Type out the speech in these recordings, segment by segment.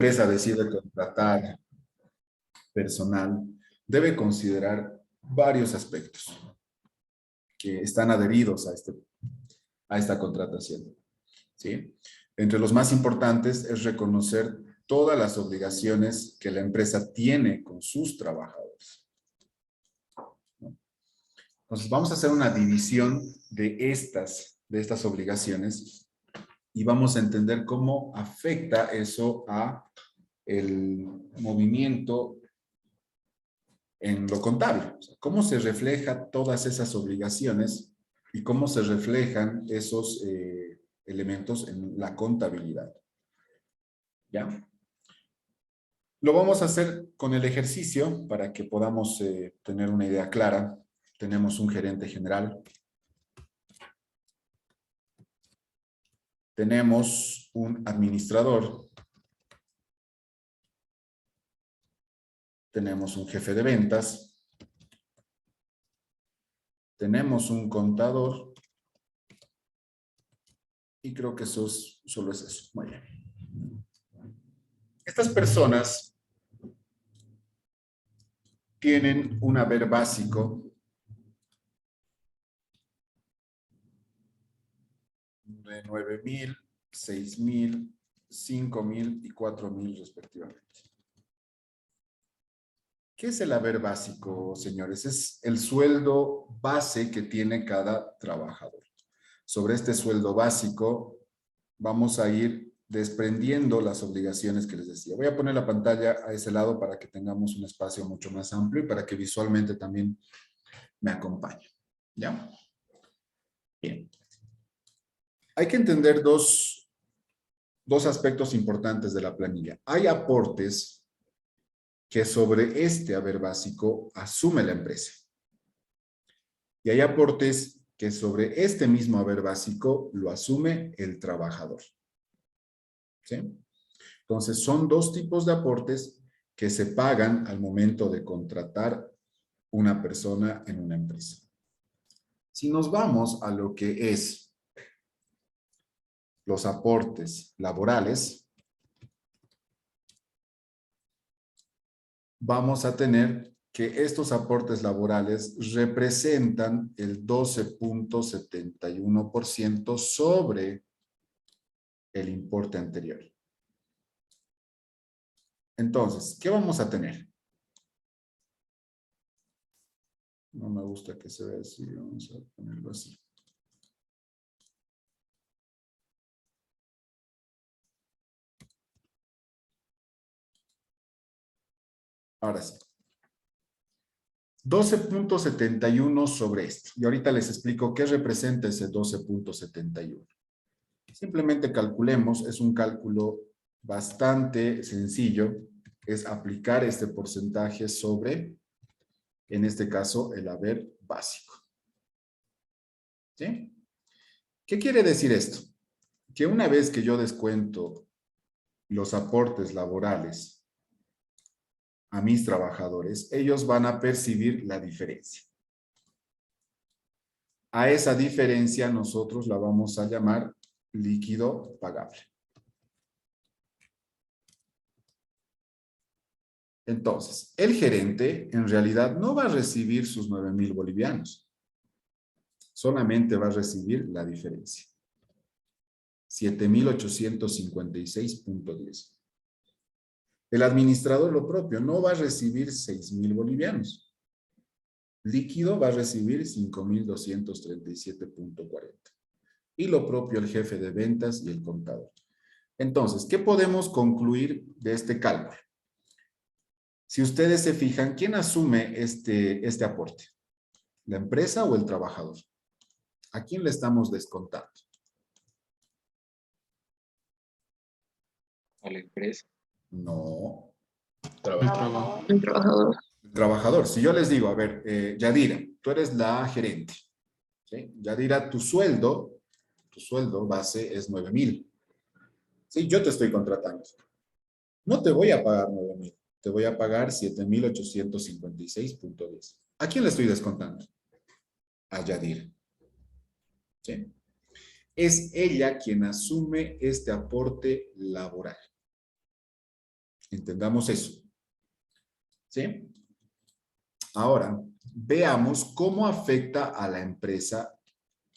empresa decide contratar personal, debe considerar varios aspectos que están adheridos a esta contratación, ¿sí? Entre los más importantes es reconocer todas las obligaciones que la empresa tiene con sus trabajadores, ¿no? Entonces, vamos a hacer una división de estas obligaciones y vamos a entender cómo afecta eso a el movimiento en lo contable. O sea, cómo se refleja todas esas obligaciones y cómo se reflejan esos elementos en la contabilidad. ¿Ya? Lo vamos a hacer con el ejercicio para que podamos tener una idea clara. Tenemos un gerente general. Tenemos un administrador. Tenemos un jefe de ventas. Tenemos un contador. Y creo que solo es eso. Muy bien. Estas personas tienen un haber básico de 9,000, 6,000, 5,000 y 4,000 respectivamente. ¿Qué es el haber básico, señores? Es el sueldo base que tiene cada trabajador. Sobre este sueldo básico vamos a ir desprendiendo las obligaciones que les decía. Voy a poner la pantalla a ese lado para que tengamos un espacio mucho más amplio y para que visualmente también me acompañen. ¿Ya? Bien. Hay que entender dos aspectos importantes de la planilla. Hay aportes que sobre este haber básico asume la empresa. Y hay aportes que sobre este mismo haber básico lo asume el trabajador. ¿Sí? Entonces, son dos tipos de aportes que se pagan al momento de contratar una persona en una empresa. Si nos vamos a lo que es los aportes laborales, vamos a tener que estos aportes laborales representan el 12,71% sobre el importe anterior. Entonces, ¿qué vamos a tener? No me gusta que se vea así, vamos a ponerlo así. Ahora sí. 12,71 sobre esto. Y ahorita les explico qué representa ese 12,71. Simplemente calculemos, es un cálculo bastante sencillo, es aplicar este porcentaje sobre, en este caso, el haber básico. ¿Sí? ¿Qué quiere decir esto? Que una vez que yo descuento los aportes laborales a mis trabajadores, ellos van a percibir la diferencia. A esa diferencia nosotros la vamos a llamar líquido pagable. Entonces, el gerente en realidad no va a recibir sus 9,000 bolivianos. Solamente va a recibir la diferencia. 7,856,10. El administrador lo propio, no va a recibir 6,000 bolivianos. Líquido va a recibir 5,237,40. Y lo propio el jefe de ventas y el contador. Entonces, ¿qué podemos concluir de este cálculo? Si ustedes se fijan, ¿quién asume este aporte? ¿La empresa o el trabajador? ¿A quién le estamos descontando? A la empresa. No. El trabajador. El trabajador. Si yo les digo, a ver, Yadira, tú eres la gerente. ¿Sí? Yadira, tu sueldo base es 9,000. Sí, yo te estoy contratando. No te voy a pagar 9,000. Te voy a pagar 7,856,10. ¿A quién le estoy descontando? A Yadira. ¿Sí? Es ella quien asume este aporte laboral. Entendamos eso. ¿Sí? Ahora, veamos cómo afecta a la empresa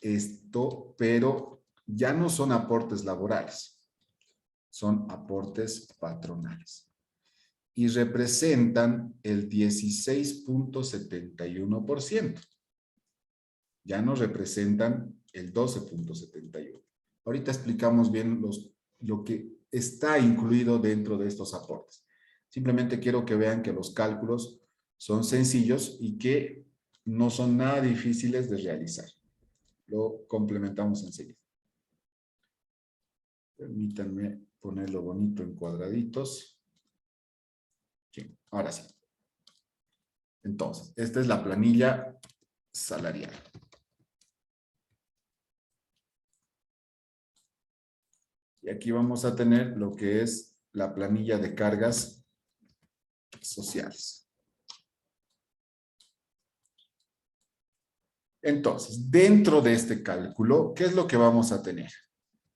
esto, pero ya no son aportes laborales, son aportes patronales. Y representan el 16.71%. Ya no representan el 12.71%. Ahorita explicamos bien lo que está incluido dentro de estos aportes. Simplemente quiero que vean que los cálculos son sencillos y que no son nada difíciles de realizar. Lo complementamos enseguida. Permítanme ponerlo bonito en cuadraditos. Sí, ahora sí. Entonces, esta es la planilla salarial. Y aquí vamos a tener lo que es la planilla de cargas sociales. Entonces, dentro de este cálculo, ¿qué es lo que vamos a tener?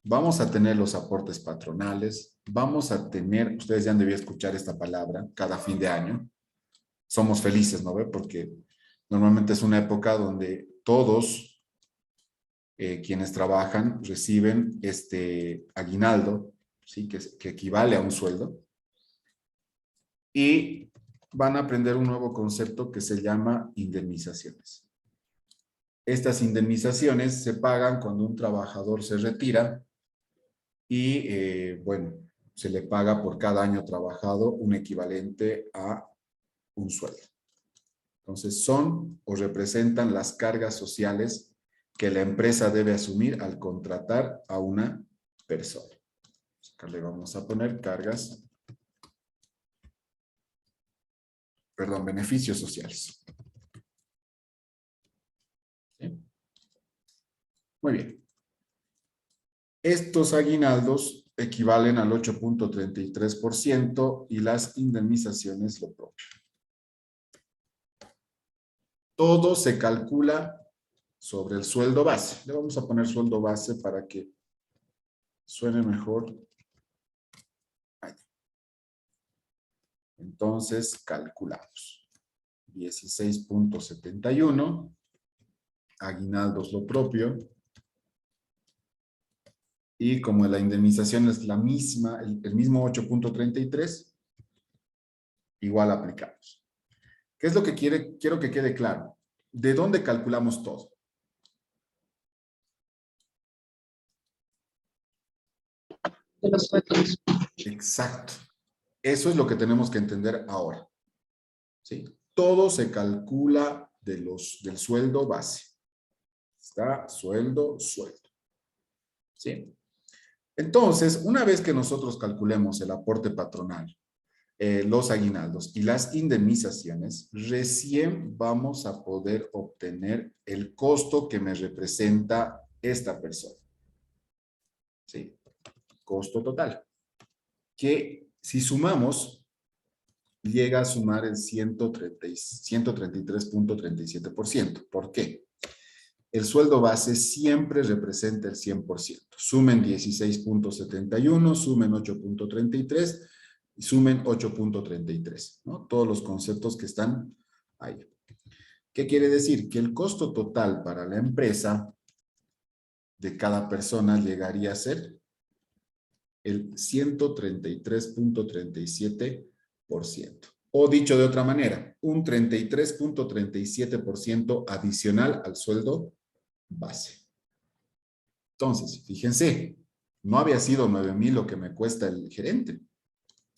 Vamos a tener los aportes patronales, vamos a tener, ustedes ya han debido escuchar esta palabra cada fin de año. Somos felices, ¿no ve? Porque normalmente es una época donde todos quienes trabajan reciben este aguinaldo, ¿sí? Que equivale a un sueldo. Y van a aprender un nuevo concepto que se llama indemnizaciones. Estas indemnizaciones se pagan cuando un trabajador se retira y, bueno, se le paga por cada año trabajado un equivalente a un sueldo. Entonces, son o representan las cargas sociales que la empresa debe asumir al contratar a una persona. Acá le vamos a poner cargas, perdón, beneficios sociales. ¿Sí? Muy bien. Estos aguinaldos equivalen al 8.33% y las indemnizaciones lo propio. Todo se calcula sobre el sueldo base. Le vamos a poner sueldo base para que suene mejor. Ahí. Entonces, calculamos. 16.71. Aguinaldos lo propio. Y como la indemnización es la misma, el mismo 8.33, igual aplicamos. ¿Qué es lo que quiero que quede claro? ¿De dónde calculamos todo? De los sueldos. Exacto. Eso es lo que tenemos que entender ahora. ¿Sí? Todo se calcula del sueldo base. Está sueldo. ¿Sí? Entonces, una vez que nosotros calculemos el aporte patronal, los aguinaldos y las indemnizaciones, recién vamos a poder obtener el costo que me representa esta persona. ¿Sí? Costo total. Que si sumamos, llega a sumar el 133.37%. ¿Por qué? El sueldo base siempre representa el 100%. Sumen 16.71, sumen 8.33 y sumen 8.33, ¿no? Todos los conceptos que están ahí. ¿Qué quiere decir? Que el costo total para la empresa de cada persona llegaría a ser el 133.37%. O dicho de otra manera, un 33.37% adicional al sueldo base. Entonces, fíjense, no había sido 9,000 lo que me cuesta el gerente.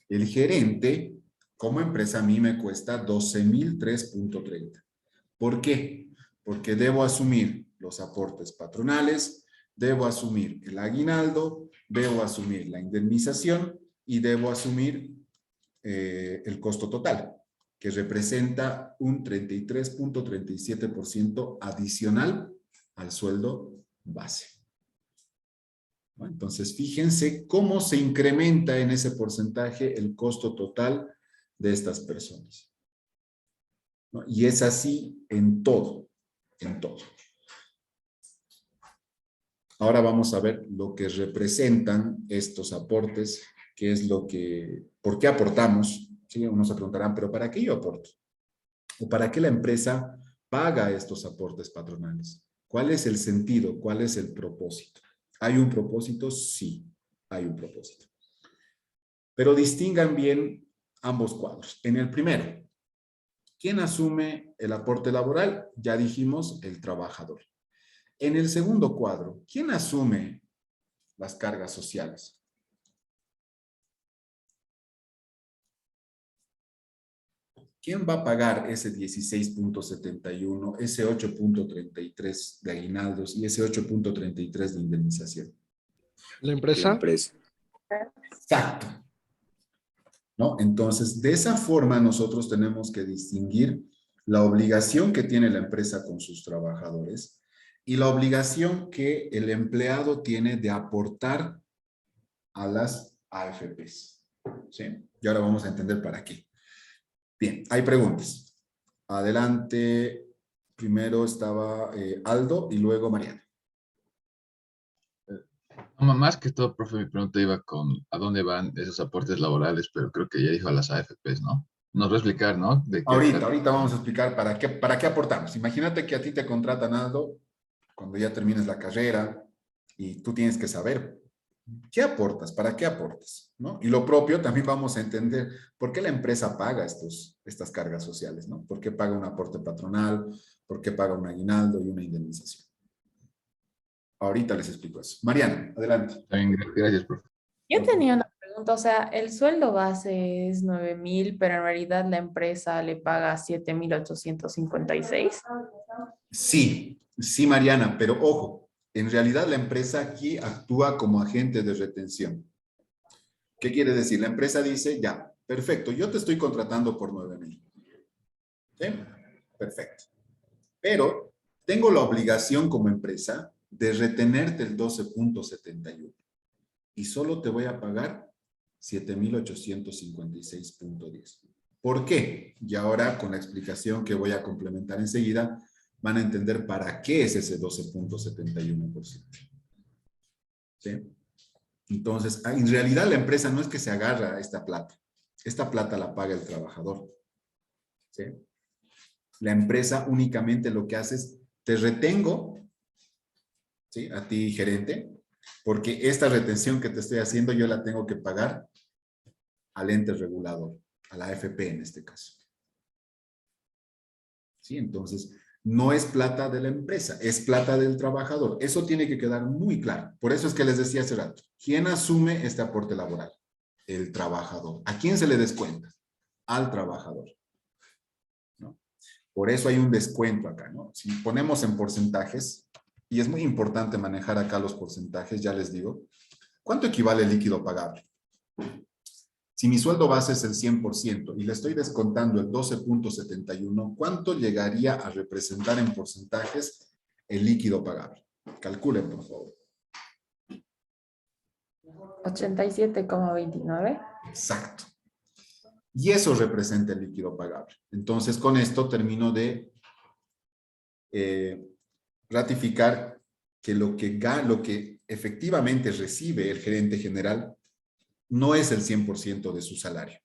El gerente, como empresa, a mí me cuesta 12,003.30. ¿Por qué? Porque debo asumir los aportes patronales, debo asumir el aguinaldo, debo asumir la indemnización y debo asumir el costo total, que representa un 33.37% adicional al sueldo base. ¿No? Entonces, fíjense cómo se incrementa en ese porcentaje el costo total de estas personas. ¿No? Y es así en todo, en todo. Ahora vamos a ver lo que representan estos aportes, qué es lo que ¿Por qué aportamos? ¿Sí? Unos se preguntarán, ¿pero para qué yo aporto? ¿O para qué la empresa paga estos aportes patronales? ¿Cuál es el sentido? ¿Cuál es el propósito? ¿Hay un propósito? Sí, hay un propósito. Pero distingan bien ambos cuadros. En el primero, ¿quién asume el aporte laboral? Ya dijimos, el trabajador. En el segundo cuadro, ¿quién asume las cargas sociales? ¿Quién va a pagar ese 16.71, ese 8.33 de aguinaldos y ese 8.33 de indemnización? La La empresa. empresa. Exacto. ¿No? Entonces, de esa forma nosotros tenemos que distinguir la obligación que tiene la empresa con sus trabajadores y la obligación que el empleado tiene de aportar a las AFPs. ¿Sí? Y ahora vamos a entender para qué. Bien, hay preguntas. Adelante. Primero estaba Aldo y luego Mariana. No, más que todo, profe, mi pregunta iba con a dónde van esos aportes laborales, pero creo que ya dijo a las AFPs, ¿no? Nos va a explicar, ¿no? De qué Ahorita vamos a explicar para qué aportamos. Imagínate que a ti te contratan, Aldo, cuando ya termines la carrera y tú tienes que saber qué aportas, para qué aportas, ¿no? Y lo propio también vamos a entender por qué la empresa paga estas cargas sociales, ¿no? ¿Por qué paga un aporte patronal? ¿Por qué paga un aguinaldo y una indemnización? Ahorita les explico eso. Mariana, adelante. Está bien, gracias, profe. Yo tenía una pregunta, o sea, el sueldo base es 9,000, pero en realidad la empresa le paga 7,856. Sí, sí, Mariana, pero ojo, en realidad la empresa aquí actúa como agente de retención. ¿Qué quiere decir? La empresa dice, ya, perfecto, yo te estoy contratando por 9,000. ¿Sí? Perfecto. Pero tengo la obligación como empresa de retenerte el 12.71 y solo te voy a pagar 7,856.10. ¿Por qué? Y ahora con la explicación que voy a complementar enseguida, van a entender para qué es ese 12.71%. ¿Sí? Entonces, en realidad la empresa no es que se agarra a esta plata la paga el trabajador. ¿Sí? La empresa únicamente lo que hace es, te retengo, ¿sí? A ti gerente, porque esta retención que te estoy haciendo yo la tengo que pagar al ente regulador, a la AFP en este caso. ¿Sí? Entonces, no es plata de la empresa, es plata del trabajador. Eso tiene que quedar muy claro. Por eso es que les decía hace rato, ¿quién asume este aporte laboral? El trabajador. ¿A quién se le descuenta? Al trabajador. ¿No? Por eso hay un descuento acá, ¿no? Si ponemos en porcentajes, y es muy importante manejar acá los porcentajes, ya les digo, ¿cuánto equivale el líquido pagable? Si mi sueldo base es el 100% y le estoy descontando el 12.71, ¿cuánto llegaría a representar en porcentajes el líquido pagable? Calculen, por favor. 87,29. Exacto. Y eso representa el líquido pagable. Entonces, con esto termino de ratificar que lo que efectivamente recibe el gerente general no es el 100% de su salario.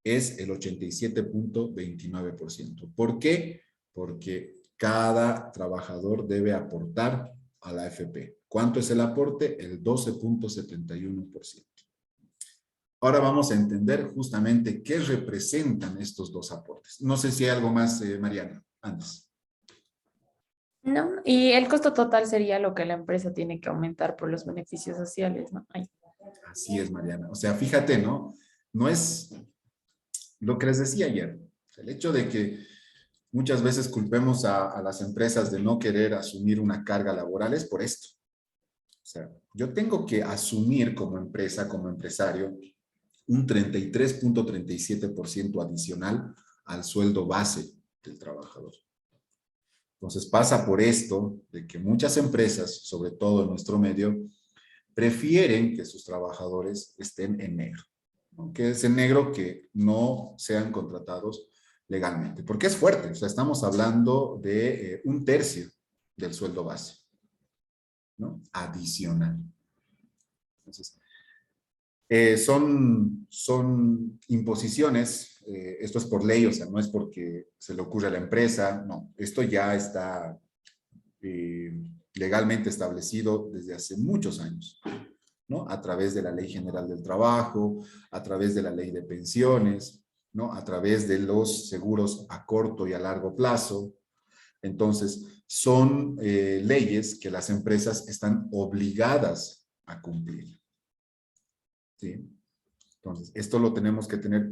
Es el 87.29%. ¿Por qué? Porque cada trabajador debe aportar a la AFP. ¿Cuánto es el aporte? El 12.71%. Ahora vamos a entender justamente qué representan estos dos aportes. No sé si hay algo más, Mariana, antes. No, y el costo total sería lo que la empresa tiene que aumentar por los beneficios sociales, ¿no? Ay. Así es, Mariana. O sea, fíjate, ¿no? No es lo que les decía ayer. El hecho de que muchas veces culpemos a las empresas de no querer asumir una carga laboral es por esto. O sea, yo tengo que asumir como empresa, como empresario, un 33.37% adicional al sueldo base del trabajador. Entonces pasa por esto de que muchas empresas, sobre todo en nuestro medio, prefieren que sus trabajadores estén en negro, ¿no? Que es en negro que no sean contratados legalmente, porque es fuerte, o sea, estamos hablando de un tercio del sueldo base, ¿no? Adicional. Entonces, Son imposiciones, esto es por ley, o sea, no es porque se le ocurre a la empresa, no, esto ya está legalmente establecido desde hace muchos años, ¿no? A través de la Ley General del Trabajo, a través de la Ley de Pensiones, ¿no? A través de los seguros a corto y a largo plazo. Entonces, son leyes que las empresas están obligadas a cumplir. ¿Sí? Entonces, esto lo tenemos que tener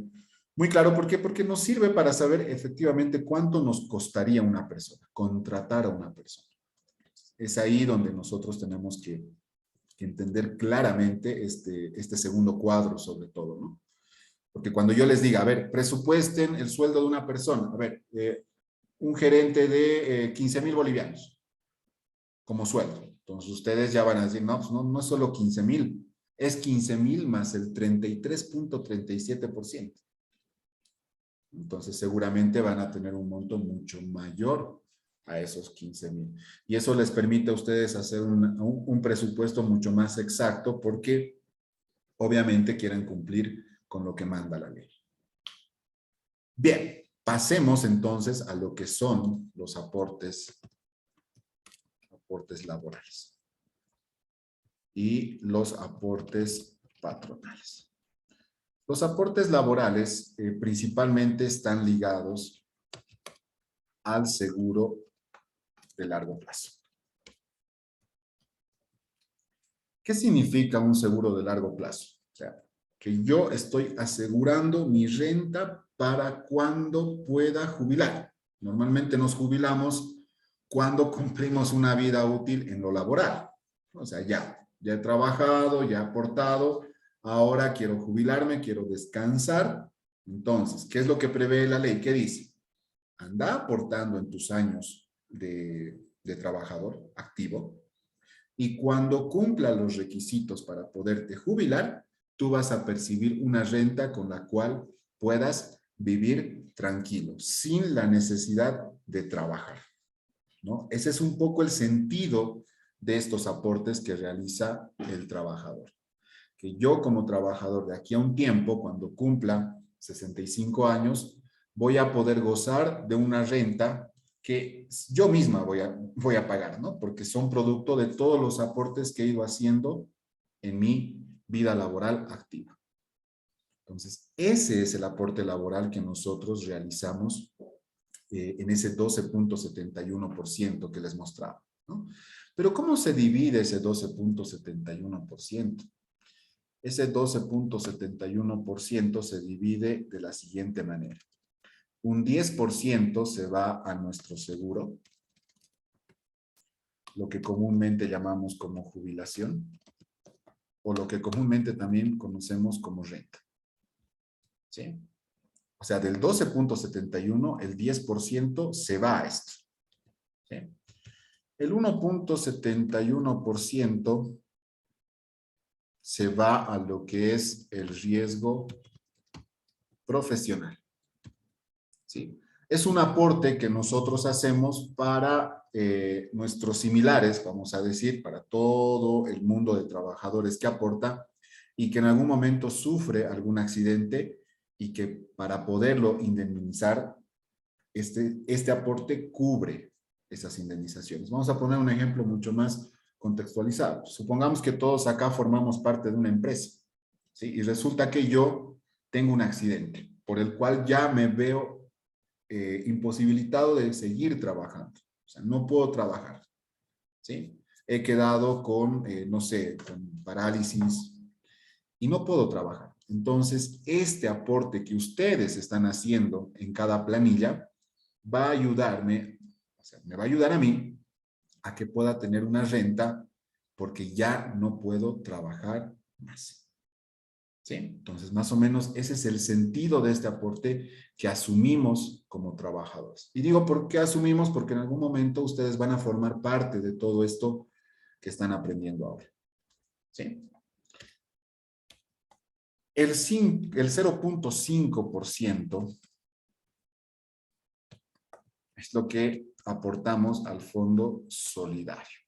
muy claro. ¿Por qué? Porque nos sirve para saber efectivamente cuánto nos costaría una persona, contratar a una persona. Es ahí donde nosotros tenemos que entender claramente este segundo cuadro sobre todo, ¿no? Porque cuando yo les diga, a ver, presupuesten el sueldo de una persona, a ver, un gerente de 15,000 bolivianos como sueldo. Entonces ustedes ya van a decir, no, pues no es solo 15,000, es 15,000 más el 33.37%. Entonces seguramente van a tener un monto mucho mayor a esos 15,000. Y eso les permite a ustedes hacer un presupuesto mucho más exacto porque obviamente quieren cumplir con lo que manda la ley. Bien, pasemos entonces a lo que son los aportes laborales y los aportes patronales. Los aportes laborales principalmente están ligados al seguro de largo plazo. ¿Qué significa un seguro de largo plazo? O sea, que yo estoy asegurando mi renta para cuando pueda jubilar. Normalmente nos jubilamos cuando cumplimos una vida útil en lo laboral. O sea, ya he trabajado, ya he aportado, ahora quiero jubilarme, quiero descansar. Entonces, ¿qué es lo que prevé la ley? ¿Qué dice? Anda aportando en tus años de trabajador activo, y cuando cumpla los requisitos para poderte jubilar, tú vas a percibir una renta con la cual puedas vivir tranquilo, sin la necesidad de trabajar, ¿no? Ese es un poco el sentido de estos aportes que realiza el trabajador. Que yo como trabajador de aquí a un tiempo, cuando cumpla 65 años, voy a poder gozar de una renta que yo misma voy a pagar, ¿no? Porque son producto de todos los aportes que he ido haciendo en mi vida laboral activa. Entonces, ese es el aporte laboral que nosotros realizamos en ese 12.71% que les mostraba, ¿no? Pero ¿cómo se divide ese 12.71%? Ese 12.71% se divide de la siguiente manera. Un 10% se va a nuestro seguro, lo que comúnmente llamamos como jubilación, o lo que comúnmente también conocemos como renta. ¿Sí? O sea, del 12.71, el 10% se va a esto. ¿Sí? El 1.71% se va a lo que es el riesgo profesional. ¿Sí? Es un aporte que nosotros hacemos para nuestros similares, vamos a decir, para todo el mundo de trabajadores que aporta y que en algún momento sufre algún accidente y que para poderlo indemnizar, este aporte cubre esas indemnizaciones. Vamos a poner un ejemplo mucho más contextualizado. Supongamos que todos acá formamos parte de una empresa, ¿sí? Y resulta que yo tengo un accidente por el cual ya me veo imposibilitado de seguir trabajando. O sea, no puedo trabajar, ¿sí? He quedado con, no sé, con parálisis y no puedo trabajar. Entonces, este aporte que ustedes están haciendo en cada planilla va a ayudarme, o sea, me va a ayudar a mí a que pueda tener una renta porque ya no puedo trabajar más. ¿Sí? Entonces, más o menos ese es el sentido de este aporte que asumimos como trabajadores. Y digo, ¿por qué asumimos? Porque en algún momento ustedes van a formar parte de todo esto que están aprendiendo ahora. ¿Sí? El 0.5% es lo que aportamos al Fondo Solidario,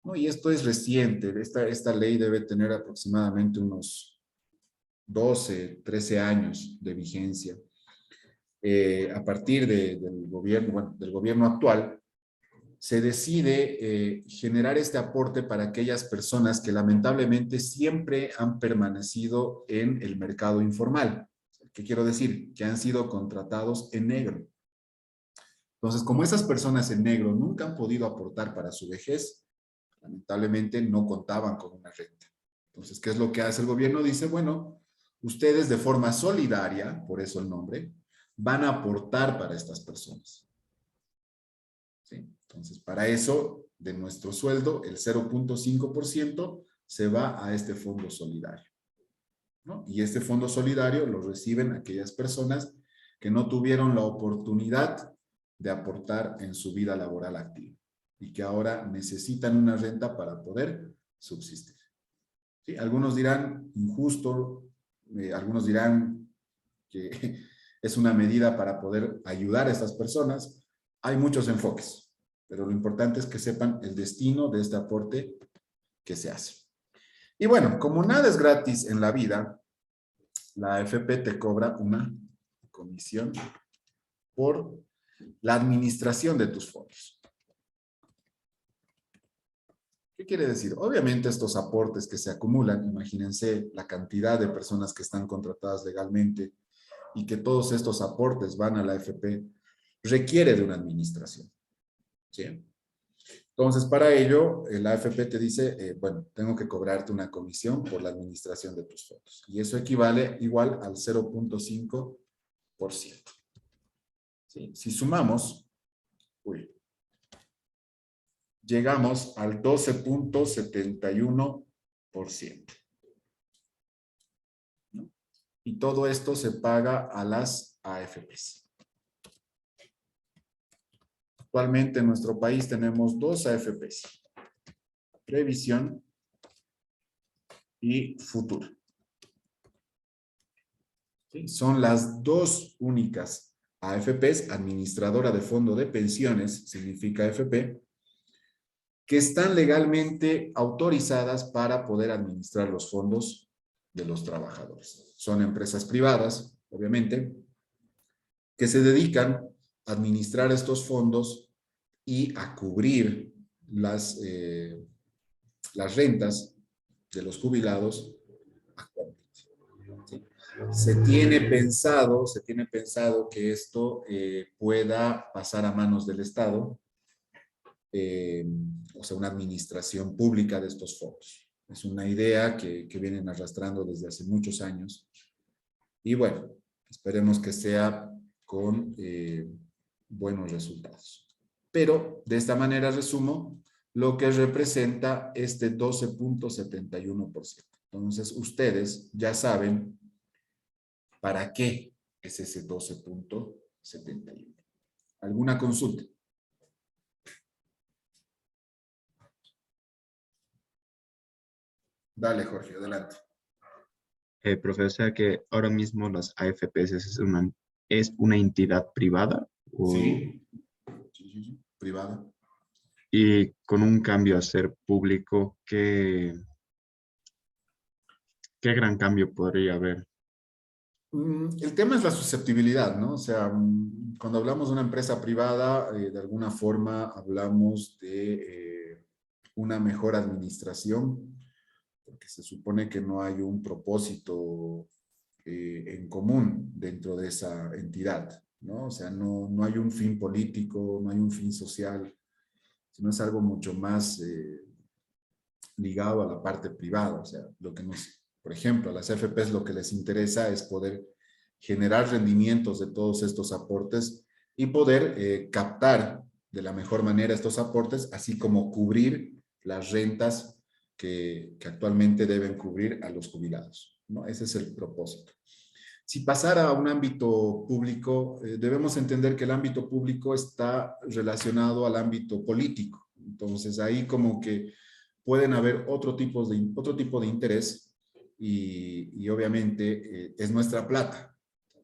¿no? Y esto es reciente. Esta ley debe tener aproximadamente unos 12, 13 años de vigencia, a partir del gobierno, bueno, del gobierno actual, se decide generar este aporte para aquellas personas que lamentablemente siempre han permanecido en el mercado informal. ¿Qué quiero decir? Que han sido contratados en negro. Entonces, como esas personas en negro nunca han podido aportar para su vejez, lamentablemente no contaban con una renta. Entonces, ¿qué es lo que hace el gobierno? Dice, bueno, ustedes de forma solidaria, por eso el nombre, van a aportar para estas personas. ¿Sí? Entonces, para eso, de nuestro sueldo, el 0.5% se va a este fondo solidario, ¿no? Y este fondo solidario lo reciben aquellas personas que no tuvieron la oportunidad de aportar en su vida laboral activa y que ahora necesitan una renta para poder subsistir. ¿Sí? Algunos dirán injusto, algunos dirán que es una medida para poder ayudar a estas personas. Hay muchos enfoques, pero lo importante es que sepan el destino de este aporte que se hace. Y bueno, como nada es gratis en la vida, la AFP te cobra una comisión por la administración de tus fondos. ¿Qué quiere decir? Obviamente estos aportes que se acumulan, imagínense la cantidad de personas que están contratadas legalmente y que todos estos aportes van a la AFP, requiere de una administración. ¿Sí? Entonces, para ello, la AFP te dice, bueno, tengo que cobrarte una comisión por la administración de tus fondos. Y eso equivale igual al 0.5%. ¿Sí? Si sumamos, llegamos al 12.71%. ¿No? Y todo esto se paga a las AFPs. Actualmente en nuestro país tenemos 2 AFPs, Previsión y Futuro. ¿Sí? Son las 2 únicas AFPs, administradora de fondo de pensiones, significa AFP, que están legalmente autorizadas para poder administrar los fondos de los trabajadores. Son empresas privadas, obviamente, que se dedican a administrar estos fondos y a cubrir las rentas de los jubilados actualmente. ¿Sí? Se tiene pensado que esto pueda pasar a manos del Estado, o sea, una administración pública de estos fondos. Es una idea que vienen arrastrando desde hace muchos años. Y bueno, esperemos que sea con buenos resultados. Pero de esta manera resumo lo que representa este 12.71%. Entonces, ustedes ya saben para qué es ese 12.71. ¿Alguna consulta? Dale, Jorge, adelante. Profe, o sea que ahora mismo las AFPs es una entidad privada Sí, privada. y con un cambio a ser público, ¿qué gran cambio podría haber? El tema es la susceptibilidad, ¿no? O sea, cuando hablamos de una empresa privada, de alguna forma hablamos de una mejor administración, porque se supone que no hay un propósito en común dentro de esa entidad, ¿no? O sea, no hay un fin político, no hay un fin social, sino es algo mucho más ligado a la parte privada. O sea, por ejemplo, a las AFPs lo que les interesa es poder generar rendimientos de todos estos aportes y poder captar de la mejor manera estos aportes, así como cubrir las rentas que actualmente deben cubrir a los jubilados, ¿no? Ese es el propósito. Si pasara a un ámbito público, debemos entender que el ámbito público está relacionado al ámbito político. Entonces, ahí como que pueden haber otro tipo de interés y obviamente es nuestra plata.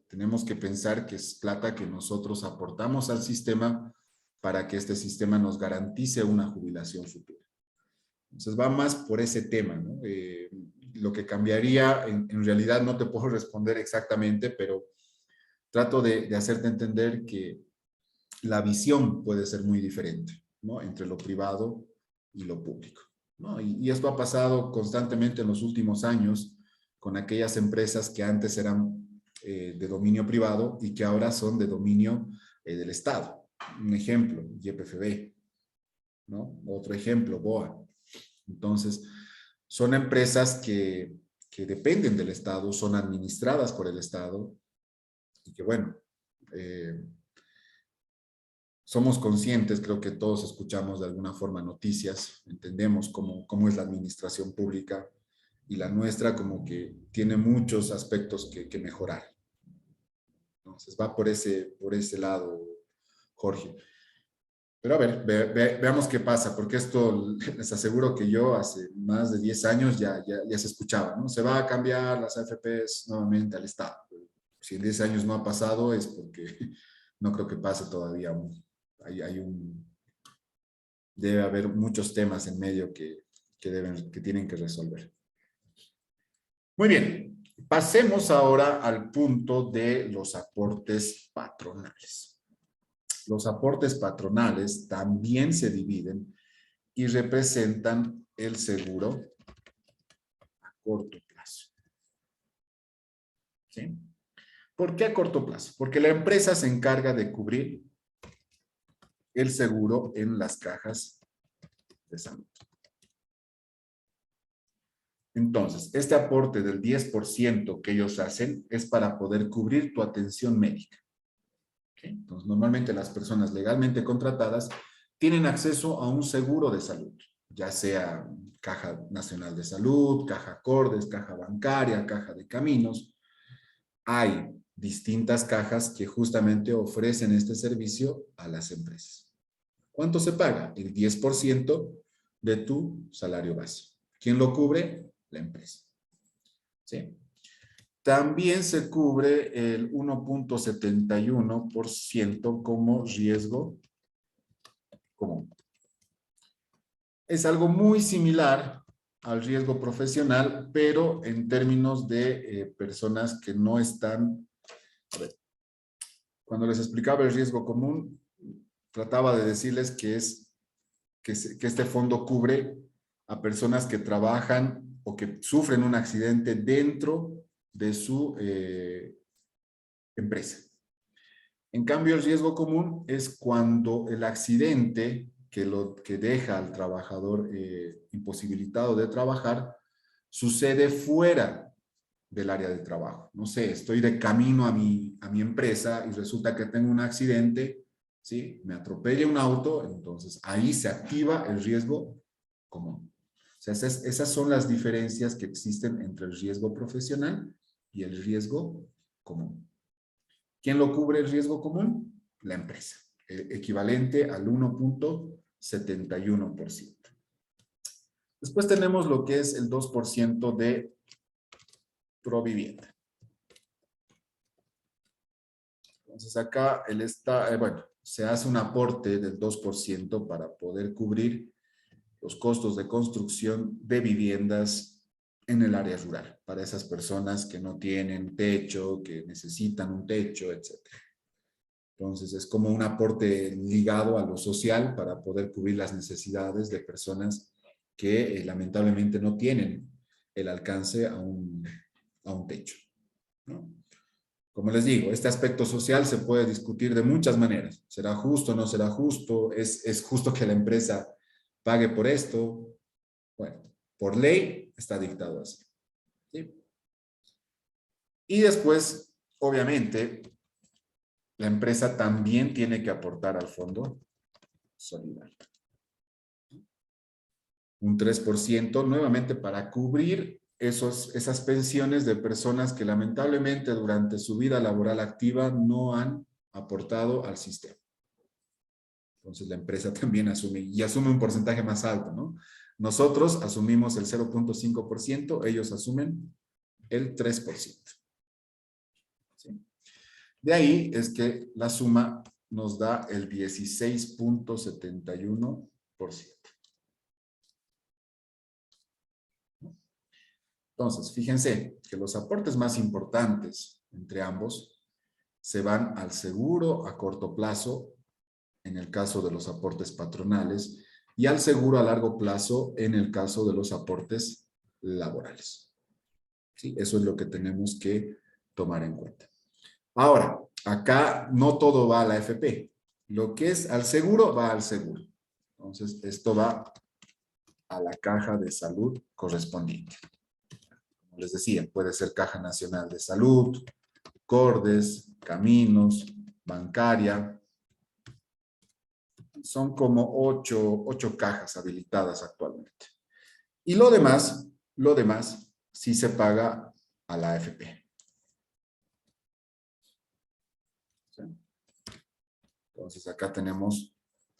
Tenemos que pensar que es plata que nosotros aportamos al sistema para que este sistema nos garantice una jubilación futura. Entonces va más por ese tema, ¿no? lo que cambiaría, en realidad no te puedo responder exactamente, pero trato de hacerte entender que la visión puede ser muy diferente, ¿no? Entre lo privado y lo público, ¿no? Y esto ha pasado constantemente en los últimos años con aquellas empresas que antes eran de dominio privado y que ahora son de dominio del Estado. Un ejemplo, YPFB, ¿no? Otro ejemplo, BOA. Entonces, son empresas que dependen del Estado, son administradas por el Estado y que, bueno, somos conscientes, creo que todos escuchamos de alguna forma noticias, entendemos cómo es la administración pública y la nuestra como que tiene muchos aspectos que mejorar. Entonces va por ese lado, Jorge. Pero a ver, veamos qué pasa, porque esto les aseguro que yo hace más de 10 años ya se escuchaba, ¿no? Se va a cambiar las AFPs nuevamente al Estado. Si en 10 años no ha pasado es porque no creo que pase todavía. Debe haber muchos temas en medio que tienen que resolver. Muy bien, pasemos ahora al punto de los aportes patronales. Los aportes patronales también se dividen y representan el seguro a corto plazo. ¿Sí? ¿Por qué a corto plazo? Porque la empresa se encarga de cubrir el seguro en las cajas de salud. Entonces, este aporte del 10% que ellos hacen es para poder cubrir tu atención médica. ¿Okay? Entonces, normalmente las personas legalmente contratadas tienen acceso a un seguro de salud, ya sea Caja Nacional de Salud, Caja Cordes, Caja Bancaria, Caja de Caminos. Hay distintas cajas que justamente ofrecen este servicio a las empresas. ¿Cuánto se paga? El 10% de tu salario base. ¿Quién lo cubre? La empresa. ¿Sí? También se cubre el 1.71% como riesgo común. Es algo muy similar al riesgo profesional, pero en términos de personas que no están... A ver, cuando les explicaba el riesgo común, trataba de decirles que este fondo cubre a personas que trabajan o que sufren un accidente dentro de su empresa. En cambio, el riesgo común es cuando el accidente que deja al trabajador imposibilitado de trabajar sucede fuera del área de trabajo. No sé, estoy de camino a mi empresa y resulta que tengo un accidente, ¿sí? Me atropella un auto, entonces ahí se activa el riesgo común. O sea, esas son las diferencias que existen entre el riesgo profesional y el riesgo común. ¿Quién lo cubre el riesgo común? La empresa, equivalente al 1.71%. Después tenemos lo que es el 2% de Provivienda. Entonces acá se hace un aporte del 2% para poder cubrir los costos de construcción de viviendas en el área rural, para esas personas que no tienen techo, que necesitan un techo, etc. Entonces es como un aporte ligado a lo social para poder cubrir las necesidades de personas que lamentablemente no tienen el alcance a un techo, ¿no? Como les digo, este aspecto social se puede discutir de muchas maneras. ¿Será justo o no será justo? ¿Es justo que la empresa pague por esto? Bueno, por ley está dictado así. ¿Sí? Y después, obviamente, la empresa también tiene que aportar al fondo solidario. Un 3% nuevamente para cubrir esas pensiones de personas que lamentablemente durante su vida laboral activa no han aportado al sistema. Entonces la empresa también asume un porcentaje más alto, ¿no? Nosotros asumimos el 0.5%, ellos asumen el 3%. ¿Sí? De ahí es que la suma nos da el 16.71%. Entonces, fíjense que los aportes más importantes entre ambos se van al seguro a corto plazo, en el caso de los aportes patronales, y al seguro a largo plazo, en el caso de los aportes laborales. ¿Sí? Eso es lo que tenemos que tomar en cuenta. Ahora, acá no todo va a la AFP. Lo que es al seguro, va al seguro. Entonces, esto va a la caja de salud correspondiente. Como les decía, puede ser Caja Nacional de Salud, Cordes, Caminos, Bancaria. Son como ocho cajas habilitadas actualmente. Y lo demás sí se paga a la AFP. ¿Sí? Entonces acá tenemos,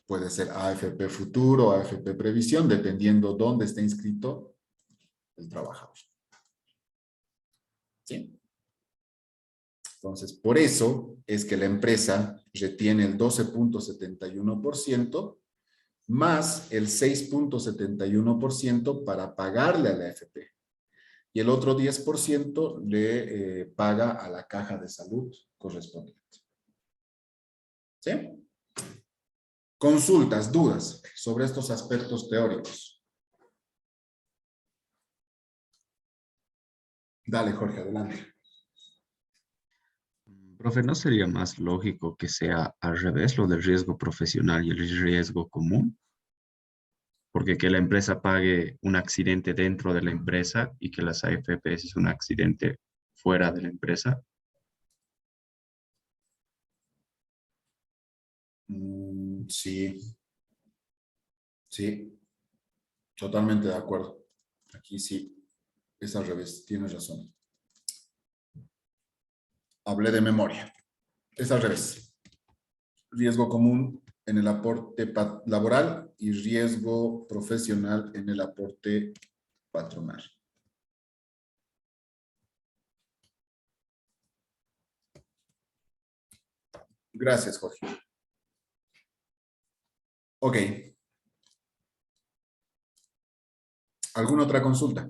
puede ser AFP Futuro, AFP Previsión, dependiendo dónde esté inscrito el trabajador. ¿Sí? Entonces, por eso es que la empresa retiene el 12.71% más el 6.71% para pagarle a la AFP. Y el otro 10% le paga a la caja de salud correspondiente. ¿Sí? Consultas, dudas sobre estos aspectos teóricos. Dale, Jorge, adelante. Profe, ¿no sería más lógico que sea al revés, lo del riesgo profesional y el riesgo común? Porque que la empresa pague un accidente dentro de la empresa y que las AFPs es un accidente fuera de la empresa. Sí, sí, totalmente de acuerdo. Aquí sí, es al revés, tienes razón. Hablé de memoria. Es al revés. Riesgo común en el aporte laboral y riesgo profesional en el aporte patronal. Gracias, Jorge. Ok. ¿Alguna otra consulta?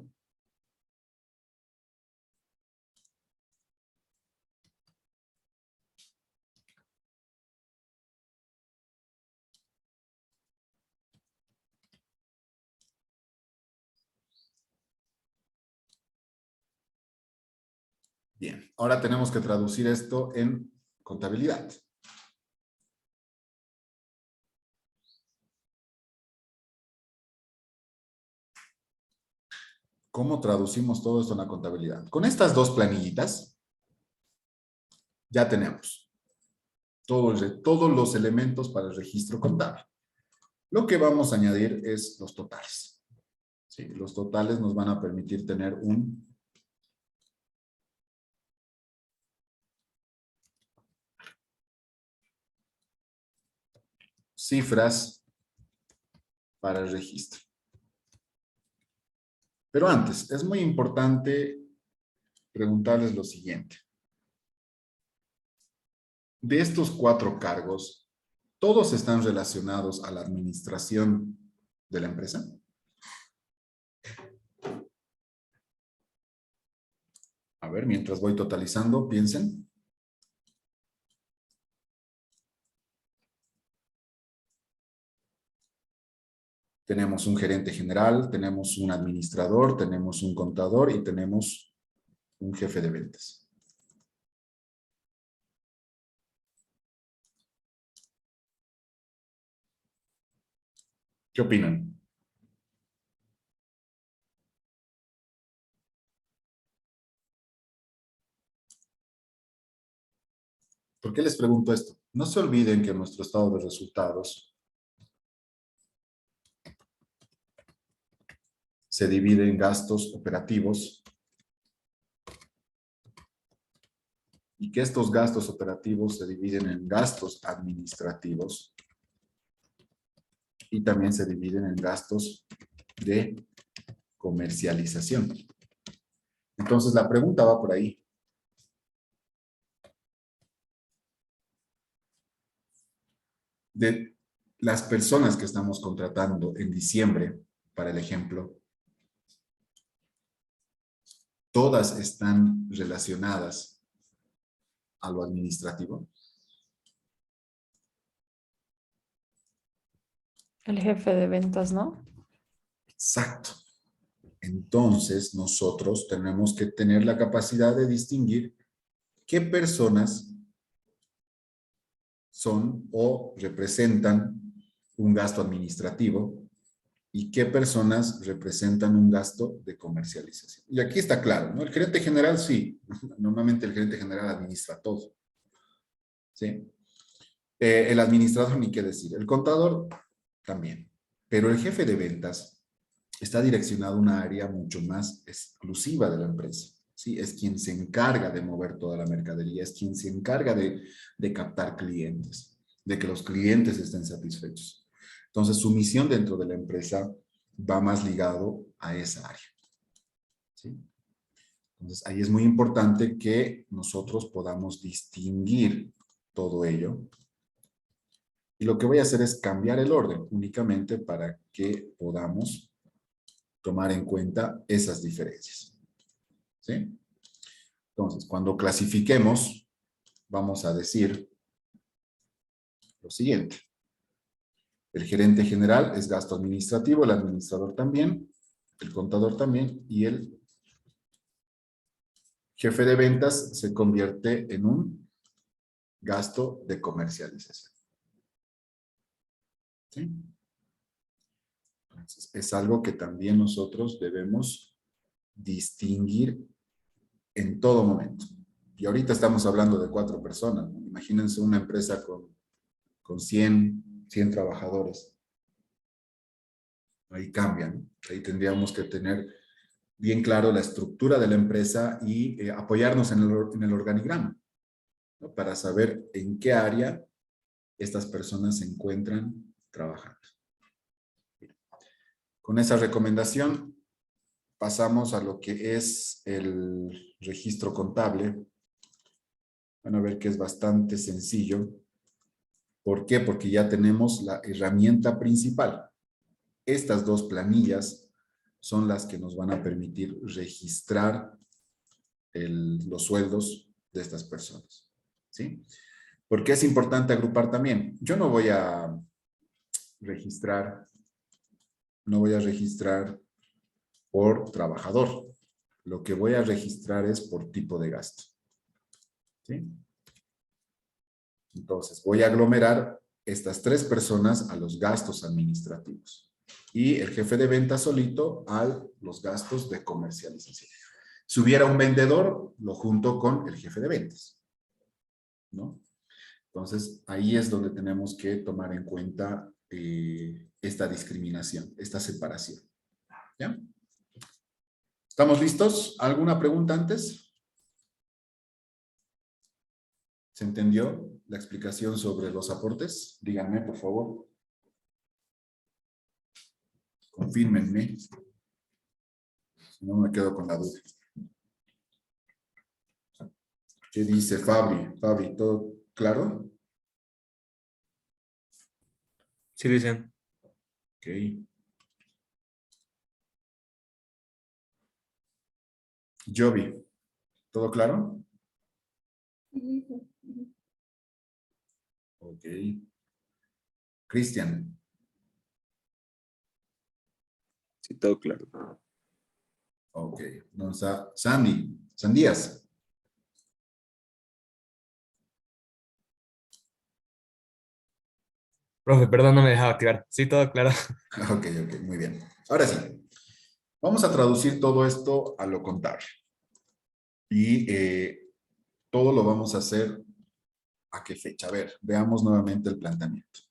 Bien, ahora tenemos que traducir esto en contabilidad. ¿Cómo traducimos todo esto en la contabilidad? Con estas dos planillitas ya tenemos todos los elementos para el registro contable. Lo que vamos a añadir es los totales. ¿Sí? Los totales nos van a permitir tener cifras para el registro. Pero antes, es muy importante preguntarles lo siguiente. De estos 4 cargos, ¿todos están relacionados a la administración de la empresa? A ver, mientras voy totalizando, piensen. Tenemos un gerente general, tenemos un administrador, tenemos un contador y tenemos un jefe de ventas. ¿Qué opinan? ¿Por qué les pregunto esto? No se olviden que nuestro estado de resultados se divide en gastos operativos y que estos gastos operativos se dividen en gastos administrativos y también se dividen en gastos de comercialización. Entonces la pregunta va por ahí. De las personas que estamos contratando en diciembre, para el ejemplo, todas están relacionadas a lo administrativo. El jefe de ventas, ¿no? Exacto. Entonces, nosotros tenemos que tener la capacidad de distinguir qué personas son o representan un gasto administrativo y qué personas representan un gasto de comercialización. Y aquí está claro, ¿no? El gerente general, sí. Normalmente el gerente general administra todo. ¿Sí? El administrador, ni qué decir. El contador, también. Pero el jefe de ventas está direccionado a una área mucho más exclusiva de la empresa. ¿Sí? Es quien se encarga de mover toda la mercadería, es quien se encarga de captar clientes, de que los clientes estén satisfechos. Entonces, su misión dentro de la empresa va más ligado a esa área. ¿Sí? Entonces, ahí es muy importante que nosotros podamos distinguir todo ello. Y lo que voy a hacer es cambiar el orden únicamente para que podamos tomar en cuenta esas diferencias. ¿Sí? Entonces, cuando clasifiquemos, vamos a decir lo siguiente. El gerente general es gasto administrativo, el administrador también, el contador también, y el jefe de ventas se convierte en un gasto de comercialización. ¿Sí? Entonces, es algo que también nosotros debemos distinguir en todo momento. Y ahorita estamos hablando de 4 personas. Imagínense una empresa con 100 trabajadores. Ahí cambian. Ahí tendríamos que tener bien claro la estructura de la empresa y apoyarnos en el organigrama, ¿no? Para saber en qué área estas personas se encuentran trabajando. Con esa recomendación pasamos a lo que es el registro contable. Van a ver que es bastante sencillo. ¿Por qué? Porque ya tenemos la herramienta principal. Estas 2 planillas son las que nos van a permitir registrar los sueldos de estas personas. ¿Sí? Porque es importante agrupar también. Yo no voy a registrar por trabajador. Lo que voy a registrar es por tipo de gasto. ¿Sí? Entonces, voy a aglomerar estas 3 personas a los gastos administrativos y el jefe de ventas solito a los gastos de comercialización. Si hubiera un vendedor, lo junto con el jefe de ventas, ¿no? Entonces, ahí es donde tenemos que tomar en cuenta esta discriminación, esta separación. ¿Ya? ¿Estamos listos? ¿Alguna pregunta antes? ¿Se entendió la explicación sobre los aportes? Díganme, por favor. Confírmenme. Si no, me quedo con la duda. ¿Qué dice Fabri? Fabri, ¿todo claro? Sí, dicen. Ok. Jovi, ¿todo claro? Ok. Cristian. Sí, todo claro. Ok. No está Sandy. Sandías. Profe, perdón, no me dejaba activar. Sí, todo claro. Ok, muy bien. Ahora sí. Vamos a traducir todo esto a lo contable. Y todo lo vamos a hacer ¿a qué fecha? A ver, veamos nuevamente el planteamiento.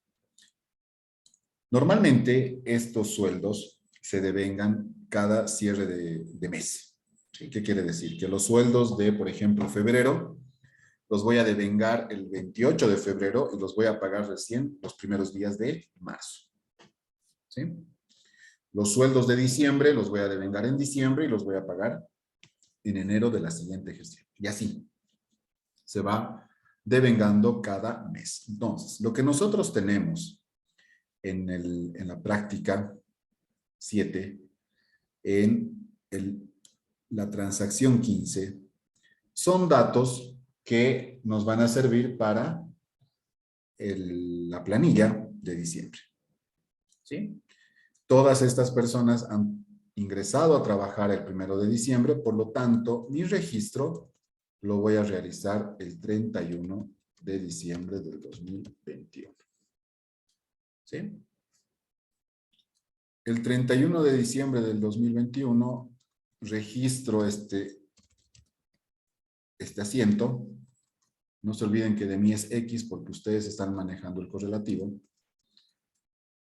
Normalmente estos sueldos se devengan cada cierre de mes. ¿Sí? ¿Qué quiere decir? Que los sueldos de, por ejemplo, febrero, los voy a devengar el 28 de febrero y los voy a pagar recién los primeros días de marzo. ¿Sí? Los sueldos de diciembre los voy a devengar en diciembre y los voy a pagar en enero de la siguiente gestión. Y así se va devengando cada mes. Entonces, lo que nosotros tenemos en la práctica 7, en el la transacción 15, son datos que nos van a servir para la planilla de diciembre. ¿Sí? Todas estas personas han ingresado a trabajar el 1 de diciembre, por lo tanto, mi registro lo voy a realizar el 31 de diciembre del 2021. ¿Sí? El 31 de diciembre del 2021 registro este asiento. No se olviden que de mí es X porque ustedes están manejando el correlativo.